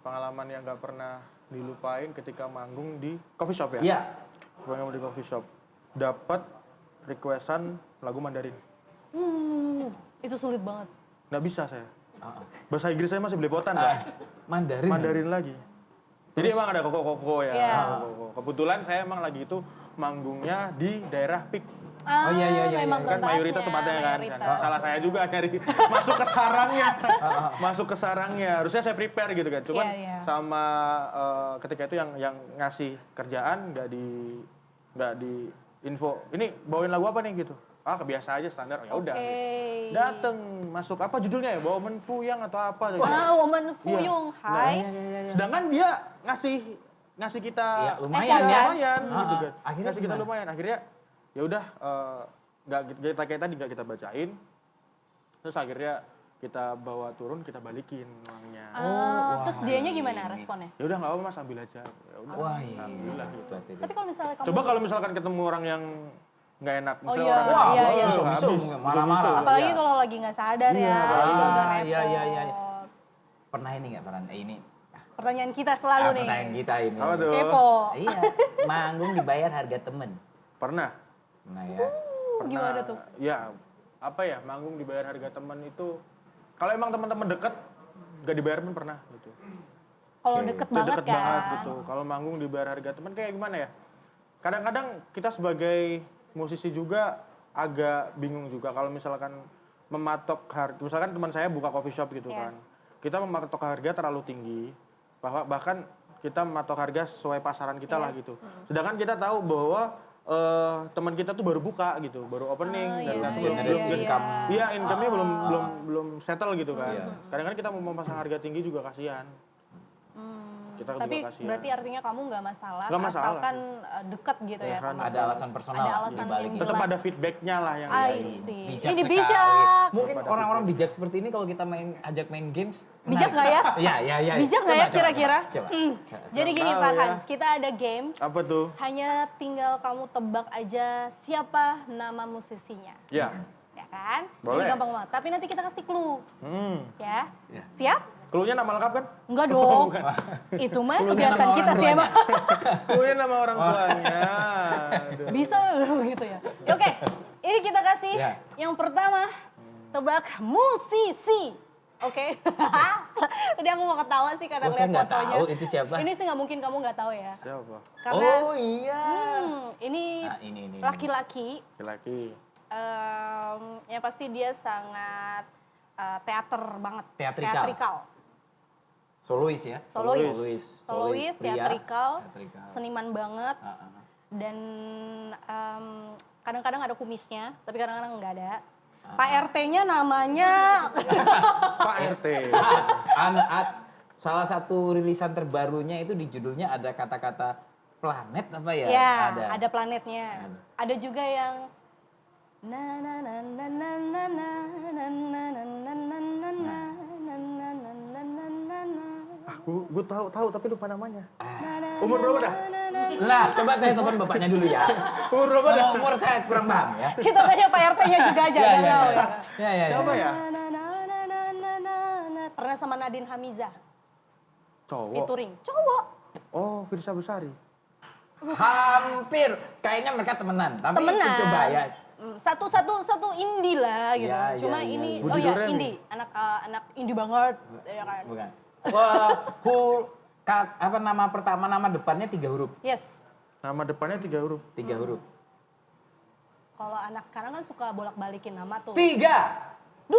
pengalaman yang nggak pernah dilupain ketika manggung di coffee shop ya. Iya. Manggung di coffee shop, dapat requestan lagu Mandarin. Itu sulit banget. Nggak bisa saya. Ah, ah. Bahasa Inggris saya masih belepotan kan. Mandarin. Mandarin lagi. Jadi emang ada koko-koko ya. Iya. Koko-koko. Kebetulan saya emang lagi itu manggungnya di daerah Pik. Oh iya, iya, iya, memang iya. Kan tempatnya, mayoritas tempatnya kan. mayoritas. Salah saya juga nyari masuk ke sarangnya. Masuk ke sarangnya. Harusnya saya prepare gitu kan. Cuman Iya, iya. sama ketika itu yang ngasih kerjaan nggak di info. Ini bawain lagu apa nih gitu. Ah, kebiasa aja standar. Ya udah. Oke. Gitu. Dateng masuk apa judulnya ya? Woman Fuyang atau apa gitu. Wah, Woman Fuyung, Iya. hai. Sedangkan dia ngasih kita Iya, lumayan ya. lumayan gitu kan. Akhirnya Ngasih kita gimana? lumayan. Akhirnya ya udah nggak kita kayak tadi nggak kita bacain. Terus akhirnya kita bawa turun, kita balikin uangnya. Terus dianya gimana responnya? Ya udah nggak apa Mas, ambil aja. Ya udah. Wah, iya. Alhamdulillah gitu. Tapi kalau misalnya kamu Coba kalau misalkan ketemu orang yang nggak enak, misalnya iya, orang iya, yang iya. habis, Miso-miso, marah-marah. apalagi Iya. kalau lagi nggak sadar Iya, ya, apalagi itu kalau- agak repot. Iya, iya, iya. Pernah ini nggak pernah? Ini Pertanyaan kita selalu nih. pertanyaan kita ini. Apa tuh? Kepo. Iya, manggung dibayar harga temen. Pernah. Nah ya. Pernah. Gimana tuh? Ya, apa ya, manggung dibayar harga teman itu, kalau emang teman-teman deket, nggak dibayar pun pernah gitu. Kalau Oke. deket Udah banget deket kan. banget gitu. Kalau manggung dibayar harga teman kayak gimana ya? Kadang-kadang kita sebagai musisi juga agak bingung juga kalau misalkan mematok harga. Misalkan teman saya buka coffee shop gitu Yes. kan. Kita mematok harga terlalu tinggi. Bahkan kita mematok harga sesuai pasaran kita lah Yes. gitu. Sedangkan kita tahu bahwa teman kita tuh baru buka gitu, baru opening Oh, dan iya, lain iya, sebagainya. iya, Belum- iya. Iya, income-nya belum settle gitu kan. Iya. Kadang-kadang kita mau memasang harga tinggi juga kasihan. Kita Tapi juga kasihan. berarti artinya kamu nggak masalah, Nggak masalah asalkan deket gitu Iya ya. kan, sama Ada kamu. alasan personal Ada lah alasan di balik yang itu. Tetap jelas. ada feedbacknya lah yang I dari- see. Bijak Ini sekali. bijak. Mungkin Pada orang-orang bijak seperti ini kalau kita ajak main games. Bijak nggak ya? Iya, iya, iya. Bijak nggak ya Coba, kira-kira? Coba. Jadi gini tahu Farhans, ya. kita ada games. Apa tuh? Hanya tinggal kamu tebak aja siapa nama musisinya. Ya. Ya kan? Boleh. Ini gampang banget. Tapi nanti kita kasih clue. Ya. Ya. Siap? Clue-nya nama lengkap kan? Enggak dong. Itu mah Clue-nya kebiasaan nama kita orang sih tuanya. emang. Clue-nya nama orang tuanya. Aduh. Bisa gitu ya. Ya, oke, ini kita kasih Ya. yang pertama, tebak musisi. Oke. Ini aku mau ketawa sih karena Oh, saya lihat nggak fotonya. tahu itu siapa. Ini sih nggak mungkin kamu nggak tahu ya. Siapa? Karena Oh iya. ini Nah, ini. laki-laki, Laki-laki. yang pasti dia sangat teater banget. Teatrikal. Teatrikal. Solois ya. Solois. Solois, pria. teatrikal, Teatrikal. seniman banget. Dan kadang-kadang ada kumisnya, tapi kadang-kadang nggak ada. Pak RT-nya namanya Pak RT. Salah satu rilisan terbarunya itu di judulnya ada kata-kata planet apa ya? ya, ada planetnya. Ada. Ada juga yang na na na na na na na na na na na na na na na na na na na. Gue tahu tapi lupa namanya. Na, Umur berapa dah? na, na, na. Lah, coba saya telepon bapaknya dulu ya. Umur berapa dah? Kalau umur saya kurang paham ya. Kita tanya Pak RT-nya juga aja, Ya, nggak ya, tahu ya. ya. Ya. Siapa ya? Na, na, na, na, na, na, na, na. Pernah sama Nadine Hamizah, Cowok. featuring. Cowok. Oh, Firsa Besari. Hampir. Kayaknya mereka temenan. Tapi Temenan. coba ya. Satu indie lah gitu. Ya, Cuma ya, ya, ini, ya. oh Budi ya Doremi. indie, anak indie banget, ya kan. Bukan. Apa nama pertama, nama depannya 3 huruf. Yes. Nama depannya 3 huruf. 3 huruf. Kalau anak sekarang kan suka bolak-balikin nama tuh. 3, 2.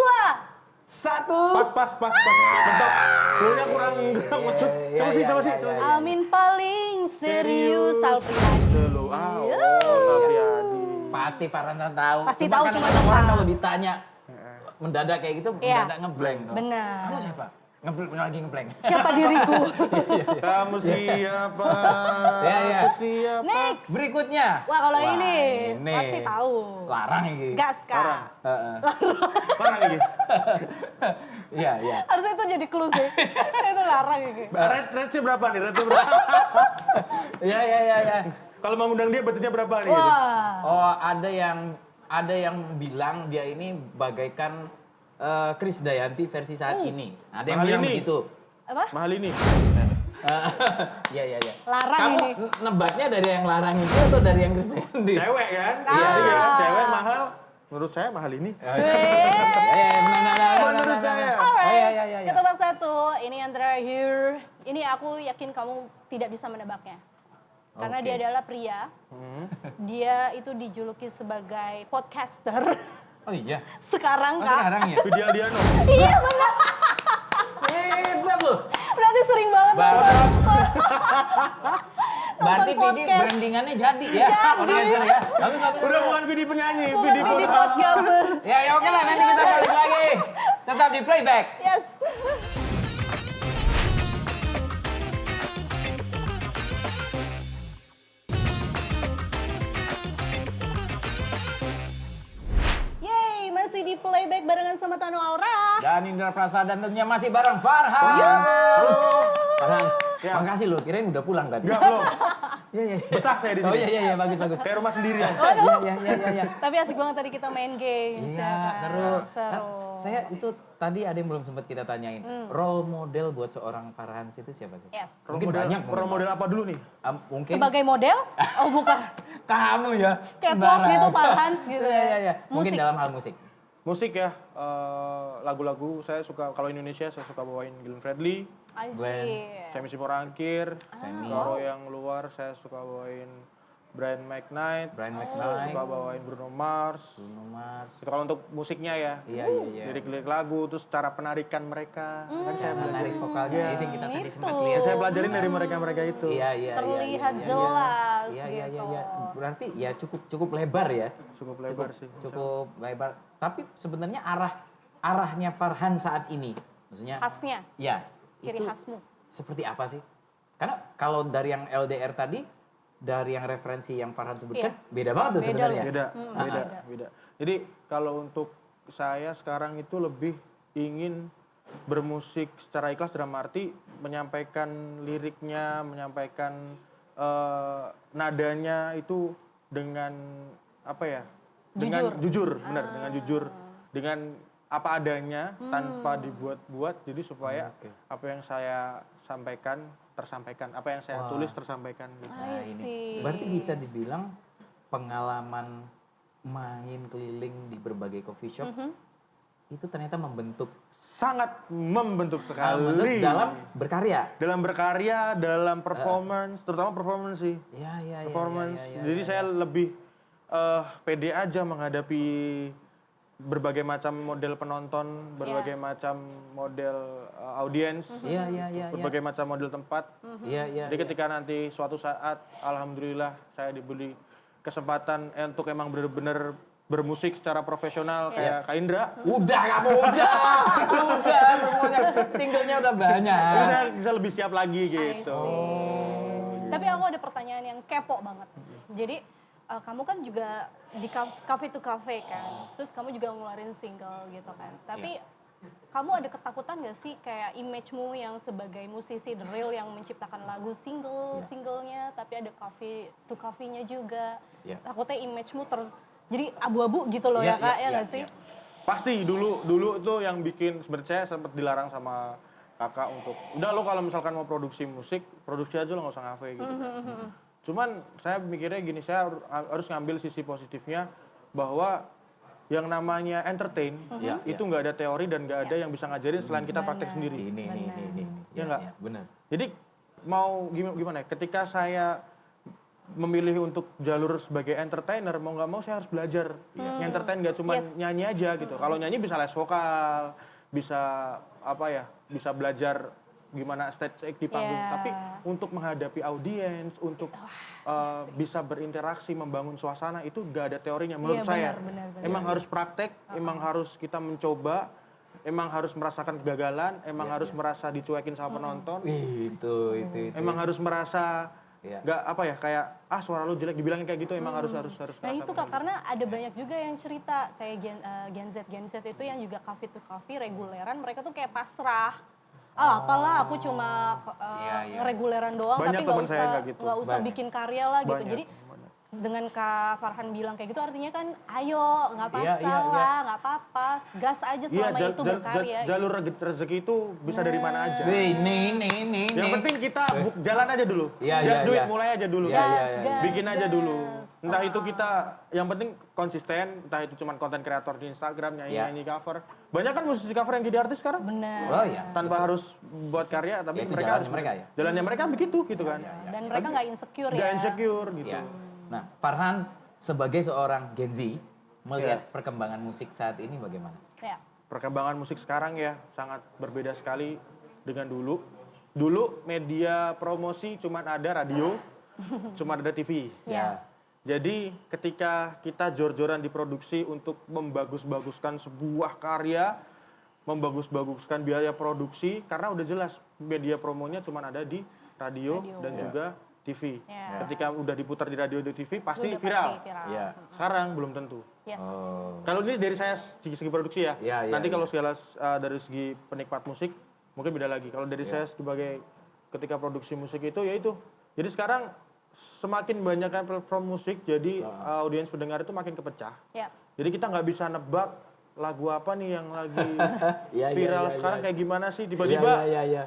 1. Pas. Bentar. Clue-nya kurang masuk. Siapa sih? Amin paling serius Alpriadi. Dulu. Sapriadi. Pasti Farhana tahu. Pasti Cuma tahu, kan cuma orang tahu. kalau ditanya mendadak kayak gitu, Iya. mendadak ngeblank. dong. Benar. Kamu siapa? Lagi ngeblank. Siapa diriku? Kamu siapa? Ya, ya. Aku siapa? Next. Berikutnya. Wah kalau Wah, ini ini. pasti tahu. Larang ini. Gas Larang. kak. Heeh. Larang ini. Iya, iya. Harusnya itu jadi clue sih. Itu larang ini. Rate-nya berapa nih? Rate berapa? Iya, iya. Kalau mau undang dia budgetnya berapa nih? Gitu? Wah. Oh, ada yang bilang dia ini bagaikan Krisdayanti versi saat ini. Ada yang Mahal bilang ini. begitu. Apa? Mahal ini. Iya. Larang Kamu ini. nebaknya dari yang larang itu atau dari yang Krisdayanti? Cewek kan? Ah. Iya kan? Cewek mahal. Menurut saya mahal ini. Menurut saya. Alright. Iya. Kita bahas satu. Ini yang terakhir. Ini aku yakin kamu tidak bisa menebaknya. Karena Oke. dia adalah pria. Dia itu dijuluki sebagai podcaster. Oh iya. Sekarang, Oh, Kak. sekarang ya. Vidya Diano. Iya benar. Hebat loh. Berarti sering banget Berarti nonton Vidi podcast. brandingannya jadi ya. Podcaster ya. Bagus bagus. Udah bukan Vidi penyanyi, Bukan Vidi di podcast. podcaster. Ya oke lah nanti kita balik lagi. Tetap di playback. Yes. Yeay, masih di playback barengan sama Tano Aura. Dan Indra Prasta dan tentunya masih bareng Farhan. Farhan, Ya. makasih loh. Kirain udah pulang tadi. Enggak, belum. Iya iya. Betah saya di Oh sini. iya bagus bagus. Kayak rumah sendiri ya. Iya. Tapi asik banget tadi kita main games. Iya, ya kan? seru. Seru. Nah, saya itu tadi ada yang belum sempat kita tanyain. Role model buat seorang Farhan itu siapa sih? Yes. Mungkin banyak. Role model apa dulu nih? Mungkin Sebagai model? Oh bukan. kamu ya. Catwalk Sembarang. gitu, Farhans gitu ya. Iya. Mungkin Musik. dalam hal musik. Musik ya, lagu-lagu saya suka, kalau Indonesia saya suka bawain Glenn Fredly, I Glenn. see. Semi Siporangkir, Semi. kalau yang luar saya suka bawain Brian McKnight, Brian saya McKnight, suka bawain Bruno Mars. Bruno Mars. Itu kalau untuk musiknya ya, Iya. lirik-lirik lagu, terus cara penarikan mereka, kan saya Menarik belajar. vokalnya Iya. itu yang kita tadi Itu. sempat Ya, lihat. saya pelajarin dari mereka-mereka itu. Iya. Terlihat jelas Iya. gitu. Berarti ya cukup lebar ya. Cukup lebar sih. Cukup lebar. Tapi sebenarnya arahnya Farhan saat ini, maksudnya Khasnya, ya ciri itu khasmu. seperti apa sih? Karena kalau dari yang LDR tadi, dari yang referensi yang Farhan sebutkan, beda banget tuh Beda sebenarnya. Beda. Jadi kalau untuk saya sekarang itu lebih ingin bermusik secara ikhlas dalam arti menyampaikan liriknya, menyampaikan nadanya itu dengan apa ya? Dengan jujur, benar, dengan jujur, dengan apa adanya tanpa dibuat-buat. Jadi supaya apa yang saya sampaikan tersampaikan, apa yang saya tulis tersampaikan gitu. I see. Berarti bisa dibilang pengalaman main keliling di berbagai coffee shop itu ternyata membentuk Sangat membentuk sekali dalam berkarya. dalam berkarya, dalam performance, terutama performance sih. Iya. Performance. Jadi saya lebih pede aja menghadapi berbagai macam model penonton, berbagai macam model audiens, Iya. berbagai macam model tempat. Iya. Jadi ketika nanti suatu saat, alhamdulillah saya diberi kesempatan untuk emang benar-benar bermusik secara profesional kayak Kak Indra, Udah kamu udah semuanya tinggalnya udah banyak. jadi saya bisa lebih siap lagi I gitu. see. Tapi aku ada pertanyaan yang kepo banget. Jadi kamu kan juga di cafe to cafe kan, terus kamu juga ngeluarin single gitu kan. Tapi kamu ada ketakutan gak sih kayak image-mu yang sebagai musisi The Real yang menciptakan lagu singlenya, tapi ada cafe to cafe-nya juga. Iya. Takutnya image-mu jadi abu-abu gitu loh ya Kak, ya gak sih? Pasti dulu tuh yang bikin sebenarnya saya sempat dilarang sama kakak untuk udah lo kalau misalkan mau produksi musik produksi aja lo nggak usah ngafe gitu. Cuman saya mikirnya gini, saya harus ngambil sisi positifnya bahwa yang namanya entertain itu nggak ada teori dan nggak ada yang bisa ngajarin selain kita praktek sendiri. Ini. Ya nggak? Benar. Jadi mau gimana ya? Ketika saya memilih untuk jalur sebagai entertainer, mau nggak mau saya harus belajar. Entertain nggak cuma nyanyi aja gitu. Kalau nyanyi bisa les vokal, bisa bisa belajar gimana stage act di panggung. Tapi untuk menghadapi audiens, untuk bisa berinteraksi, membangun suasana itu nggak ada teorinya menurut saya. Benar. Emang harus praktek, emang harus kita mencoba, emang harus merasakan kegagalan, emang harus merasa dicuekin sama penonton. Itu. Emang harus merasa nggak kayak suara lu jelek dibilangin kayak gitu, emang harus Nah merasa itu Kak, karena ada banyak juga yang cerita kayak Gen Z itu yang juga cafe to cafe reguleran, mereka tuh kayak pasrah. Apalah aku cuma reguleran doang, Banyak tapi teman saya nggak gitu. nggak usah Banyak. bikin karya lah gitu. Banyak, Jadi dengan Kak Farhan bilang kayak gitu artinya kan ayo nggak Iya, iya, masalah, nggak apa-apa, gas aja selama itu berkarya. jalur rezeki itu bisa dari mana aja. Wih, nih. Yang penting kita jalan aja dulu. Iya, Just iya, do it, iya. mulai aja dulu. Iya, iya, Gas, iya. gas, Bikin aja gas. dulu. Entah itu kita, yang penting konsisten, entah itu cuma konten kreator di Instagram, nyanyi cover. Banyak kan musisi cover yang jadi artis sekarang. Bener. Oh iya. Tanpa harus buat karya, tapi Ya, itu mereka jalannya harus mereka ya? Jalannya mereka begitu gitu kan. Dan mereka nggak insecure Nggak ya. insecure gitu. Ya. Nah, Farhan sebagai seorang Gen Z melihat Iya. perkembangan musik saat ini bagaimana? Ya. Perkembangan musik sekarang ya sangat berbeda sekali dengan dulu. Dulu media promosi cuma ada radio, cuma ada TV. Ya. Jadi ketika kita jor-joran diproduksi untuk membagus-baguskan sebuah karya, membagus-baguskan biaya produksi, karena udah jelas media promonya cuma ada di radio. Dan juga TV. Ya. Ketika udah diputar di radio dan TV pasti Udah viral. pasti viral. Iya. Sekarang belum tentu. Yes. Oh. Kalau ini dari saya segi produksi ya. Iya, iya, Nanti iya. kalau dari segi penikmat musik mungkin beda lagi. Kalau dari saya sebagai ketika produksi musik itu ya itu. Jadi sekarang semakin banyak kan platform musik, jadi audiens pendengar itu makin kepecah. Ya. Jadi kita nggak bisa nebak lagu apa nih yang lagi Iya, iya, viral iya, sekarang iya. kayak gimana sih? Tiba-tiba Iya.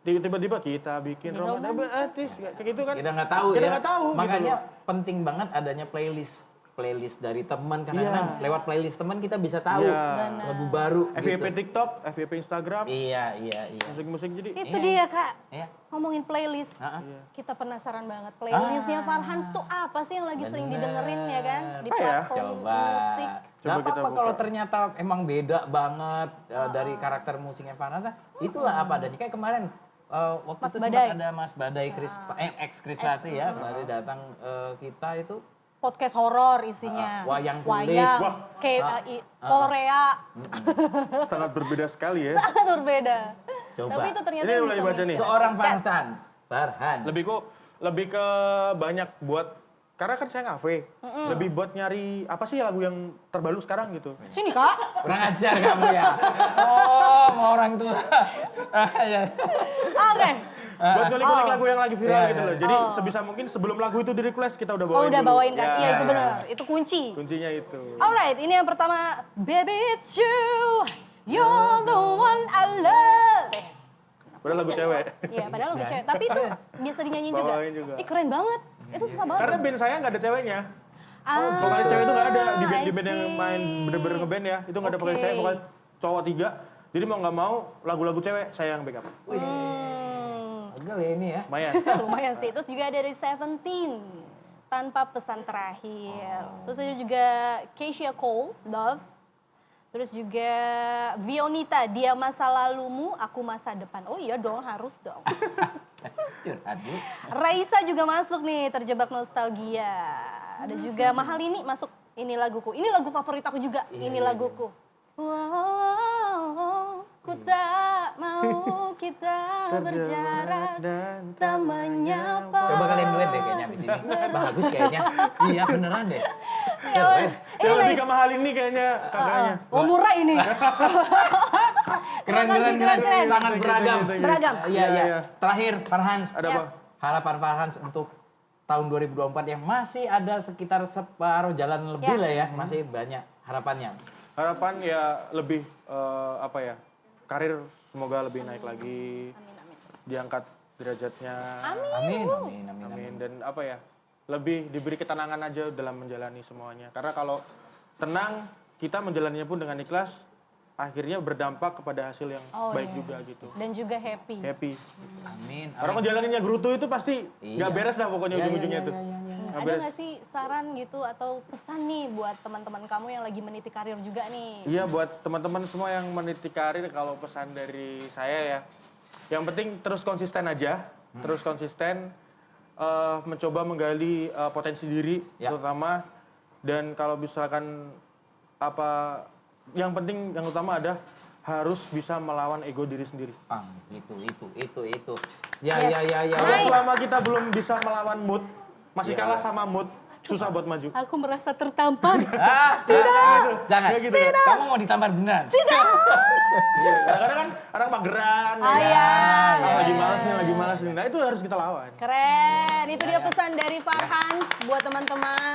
tiba-tiba kita bikin romantis kayak gitu kan. Kita nggak tahu Kita ya. nggak tahu gitu Makanya loh. penting banget adanya playlist dari teman karena Iya. kadang lewat playlist teman kita bisa tahu Iya. lagu baru FYP gitu. TikTok, FYP Instagram, Iya. musik-musik jadi Itu dia Kak. Iya. Ngomongin playlist. Heeh. Kita penasaran banget. Playlistnya Farhans tuh apa sih yang lagi sering didengerin ya kan? Di Apa ya? platform Coba. musik. Coba Gak kita apa-apa buka. kalau ternyata emang beda banget dari karakter musiknya Farhan. Itulah apa adanya. Kayak kemarin waktu Mas itu sempat Badai. ada Mas Badai ex Chris Pati ya, baru datang kita itu Podcast horor isinya. wayang kulit. Wayang. Wah. Korea. sangat berbeda sekali ya. Sangat berbeda. Coba. Tapi itu ternyata Ini yang mulai bisa baca nih. mengisi. Seorang Yes. Farhan. Lebih ke banyak buat karena kan saya ngafe. Lebih buat nyari apa sih lagu yang terbaru sekarang gitu. Sini Kak. Kurang ajar kamu ya. Oh, mau orang tua. Ya. Oke. Buat ngulik-ngulik lagu yang lagi viral Iya, gitu iya. loh. Jadi sebisa mungkin sebelum lagu itu di request kita udah Oh bawain udah dulu. bawain kan? Ya. Iya itu benar. Itu kunci. Kuncinya itu. Alright, ini yang pertama. Baby it's you. You're the one I love. Padahal lagu cewek. Iya, padahal lagu cewek. Tapi itu biasa dinyanyiin juga. Bawain juga. Ih keren banget. Itu susah banget. Karena band saya nggak ada ceweknya. Ah, Vokalis cewek itu nggak ada di I band yang see. main bener-bener ngeband ya. Itu nggak ada vokalis Oke. cewek, vokalis cowok 3. Jadi mau nggak mau lagu-lagu cewek saya yang backup. Agak ya ini ya. Lumayan. Lumayan sih. Terus juga ada dari Seventeen. Tanpa pesan terakhir. Terus ada juga Keisha Cole, Love. Terus juga Vionita, Dia Masa Lalumu, Aku Masa Depan. Oh iya dong, harus dong. Curhat Bu. Raisa juga masuk nih, Terjebak Nostalgia. Ada juga Mahalini masuk, Ini Laguku. Ini lagu favorit aku juga, Ini Laguku. Wow, ku tak mau kita berjarak, tak menyapa. Coba kalian duet deh kayaknya abis ini. Bagus kayaknya. Iya beneran deh. Ya, Keren. Yang lebih nice. ke mahal ini kayaknya kakaknya. Oh murah ini. Keren. Keren. Sangat beragam. Beragam. Iya, iya. Terakhir Farhan. Ada Yes. apa? Harapan Farhan untuk tahun 2024 yang masih ada sekitar separuh jalan lebih Ya. lah ya. Masih banyak harapannya. Harapan ya lebih apa ya? Karir semoga lebih naik lagi. Diangkat derajatnya. Amin. Amin. Dan apa ya? Lebih diberi ketenangan aja dalam menjalani semuanya. Karena kalau tenang, kita menjalaninya pun dengan ikhlas, akhirnya berdampak kepada hasil yang Oh, baik iya. juga gitu. Dan juga happy. Happy. Amin. Orang menjalaninya gerutu itu pasti nggak Iya. beres dah pokoknya Iya, ujung-ujungnya iya, tuh. iya, iya, iya. Nggak Ada beres. nggak sih saran gitu atau pesan nih buat teman-teman kamu yang lagi meniti karir juga nih? Iya buat teman-teman semua yang meniti karir, kalau pesan dari saya ya, yang penting terus konsisten aja, terus konsisten mencoba menggali potensi diri Ya. terutama, dan kalau misalkan apa, yang penting yang utama ada harus bisa melawan ego diri sendiri. Itu. Ya. Yes. Karena Nice. selama kita belum bisa melawan mood, masih Ya. kalah sama mood, susah buat maju. Aku merasa tertampar. Tidak. Jangan. Kayak gitu ya. Kamu mau ditampar beneran? Iya, kadang-kadang kan orang mageran, Oh, ya iya. kan? Iya, lagi malas nih, lagi malas nih. Nah itu harus kita lawan. Keren, itu dia pesan dari Farhan buat teman-teman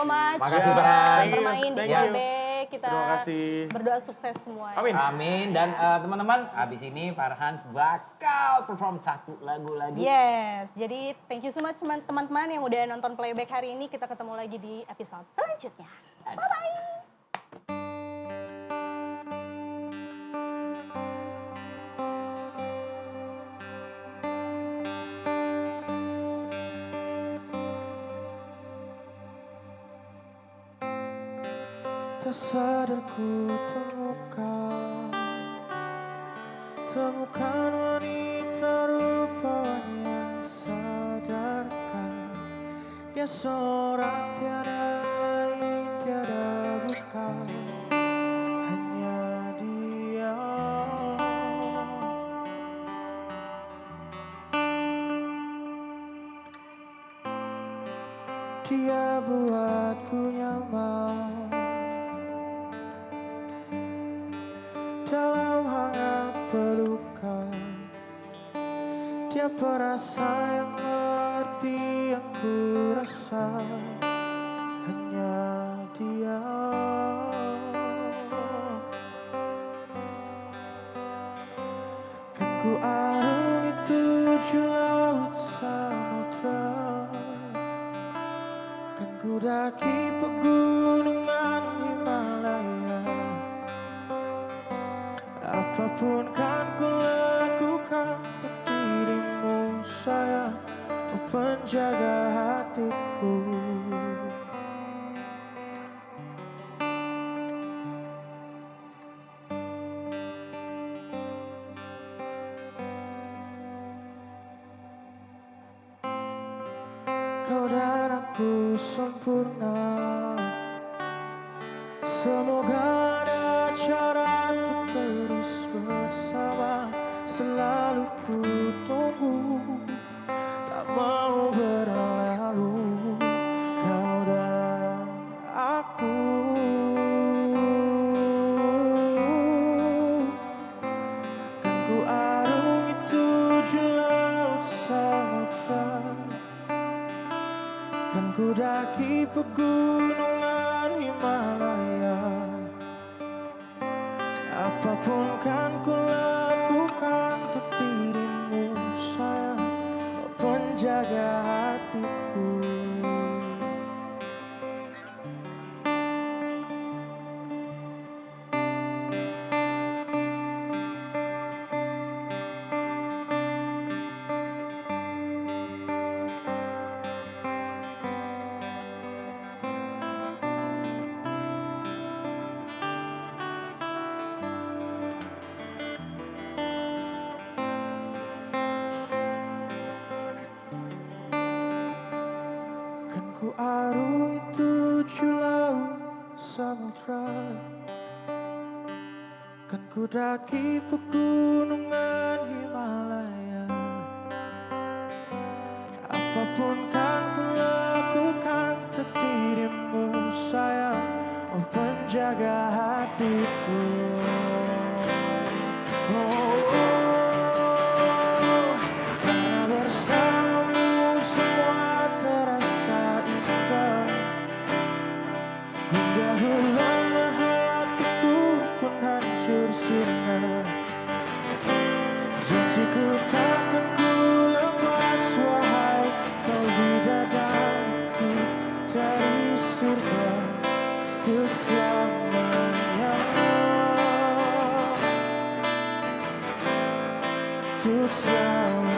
much. Makasih, udah Farhan. bermain di Thank you. Playback. Kita Terima kasih. berdoa sukses semua. Amin. Amin. Dan teman-teman, habis ini Farhan bakal perform satu lagu lagi. Yes, jadi thank you so much teman-teman yang udah nonton Playback hari ini. Kita ketemu lagi di episode selanjutnya. Bye-bye. Tak sadar ku temukan wanita rupawan yang sadarkan dia seorang tiada lain tiada bukan hanya dia. Dia buatku nyaman dalam hangat pelukan. Dia perasa yang mengerti yang ku rasa, hanya dia. Kan ku arungi 7 laut samudra, kan ku daki pegunungan Himalaya. Apapun kan ku lakukan untuk dirimu sayang, oh penjaga hatiku. Kau dan aku sempurna, semoga ada cara untuk terus bersama. Selalu ku tunggu, tak mau berlalu. Kau dan aku, kan ku arungi 7 laut samudra, kan ku daki pegunungan Himalaya. Apapun kan ku lakukan untuk dirimu sayang, oh penjaga hatiku. Kan ku arungi 7 laut samudra, kan ku daki pegunungan Himalaya. Apapun kan ku lakukan untuk dirimu sayang, oh penjaga hatiku. Karena bersamamu semua terasa indah. Gundah gulana hatiku pun hancur sirna. Janjiku takkan ku lepas, wahai kau bidadariku dari surga untuk selamanya, untuk selamanya.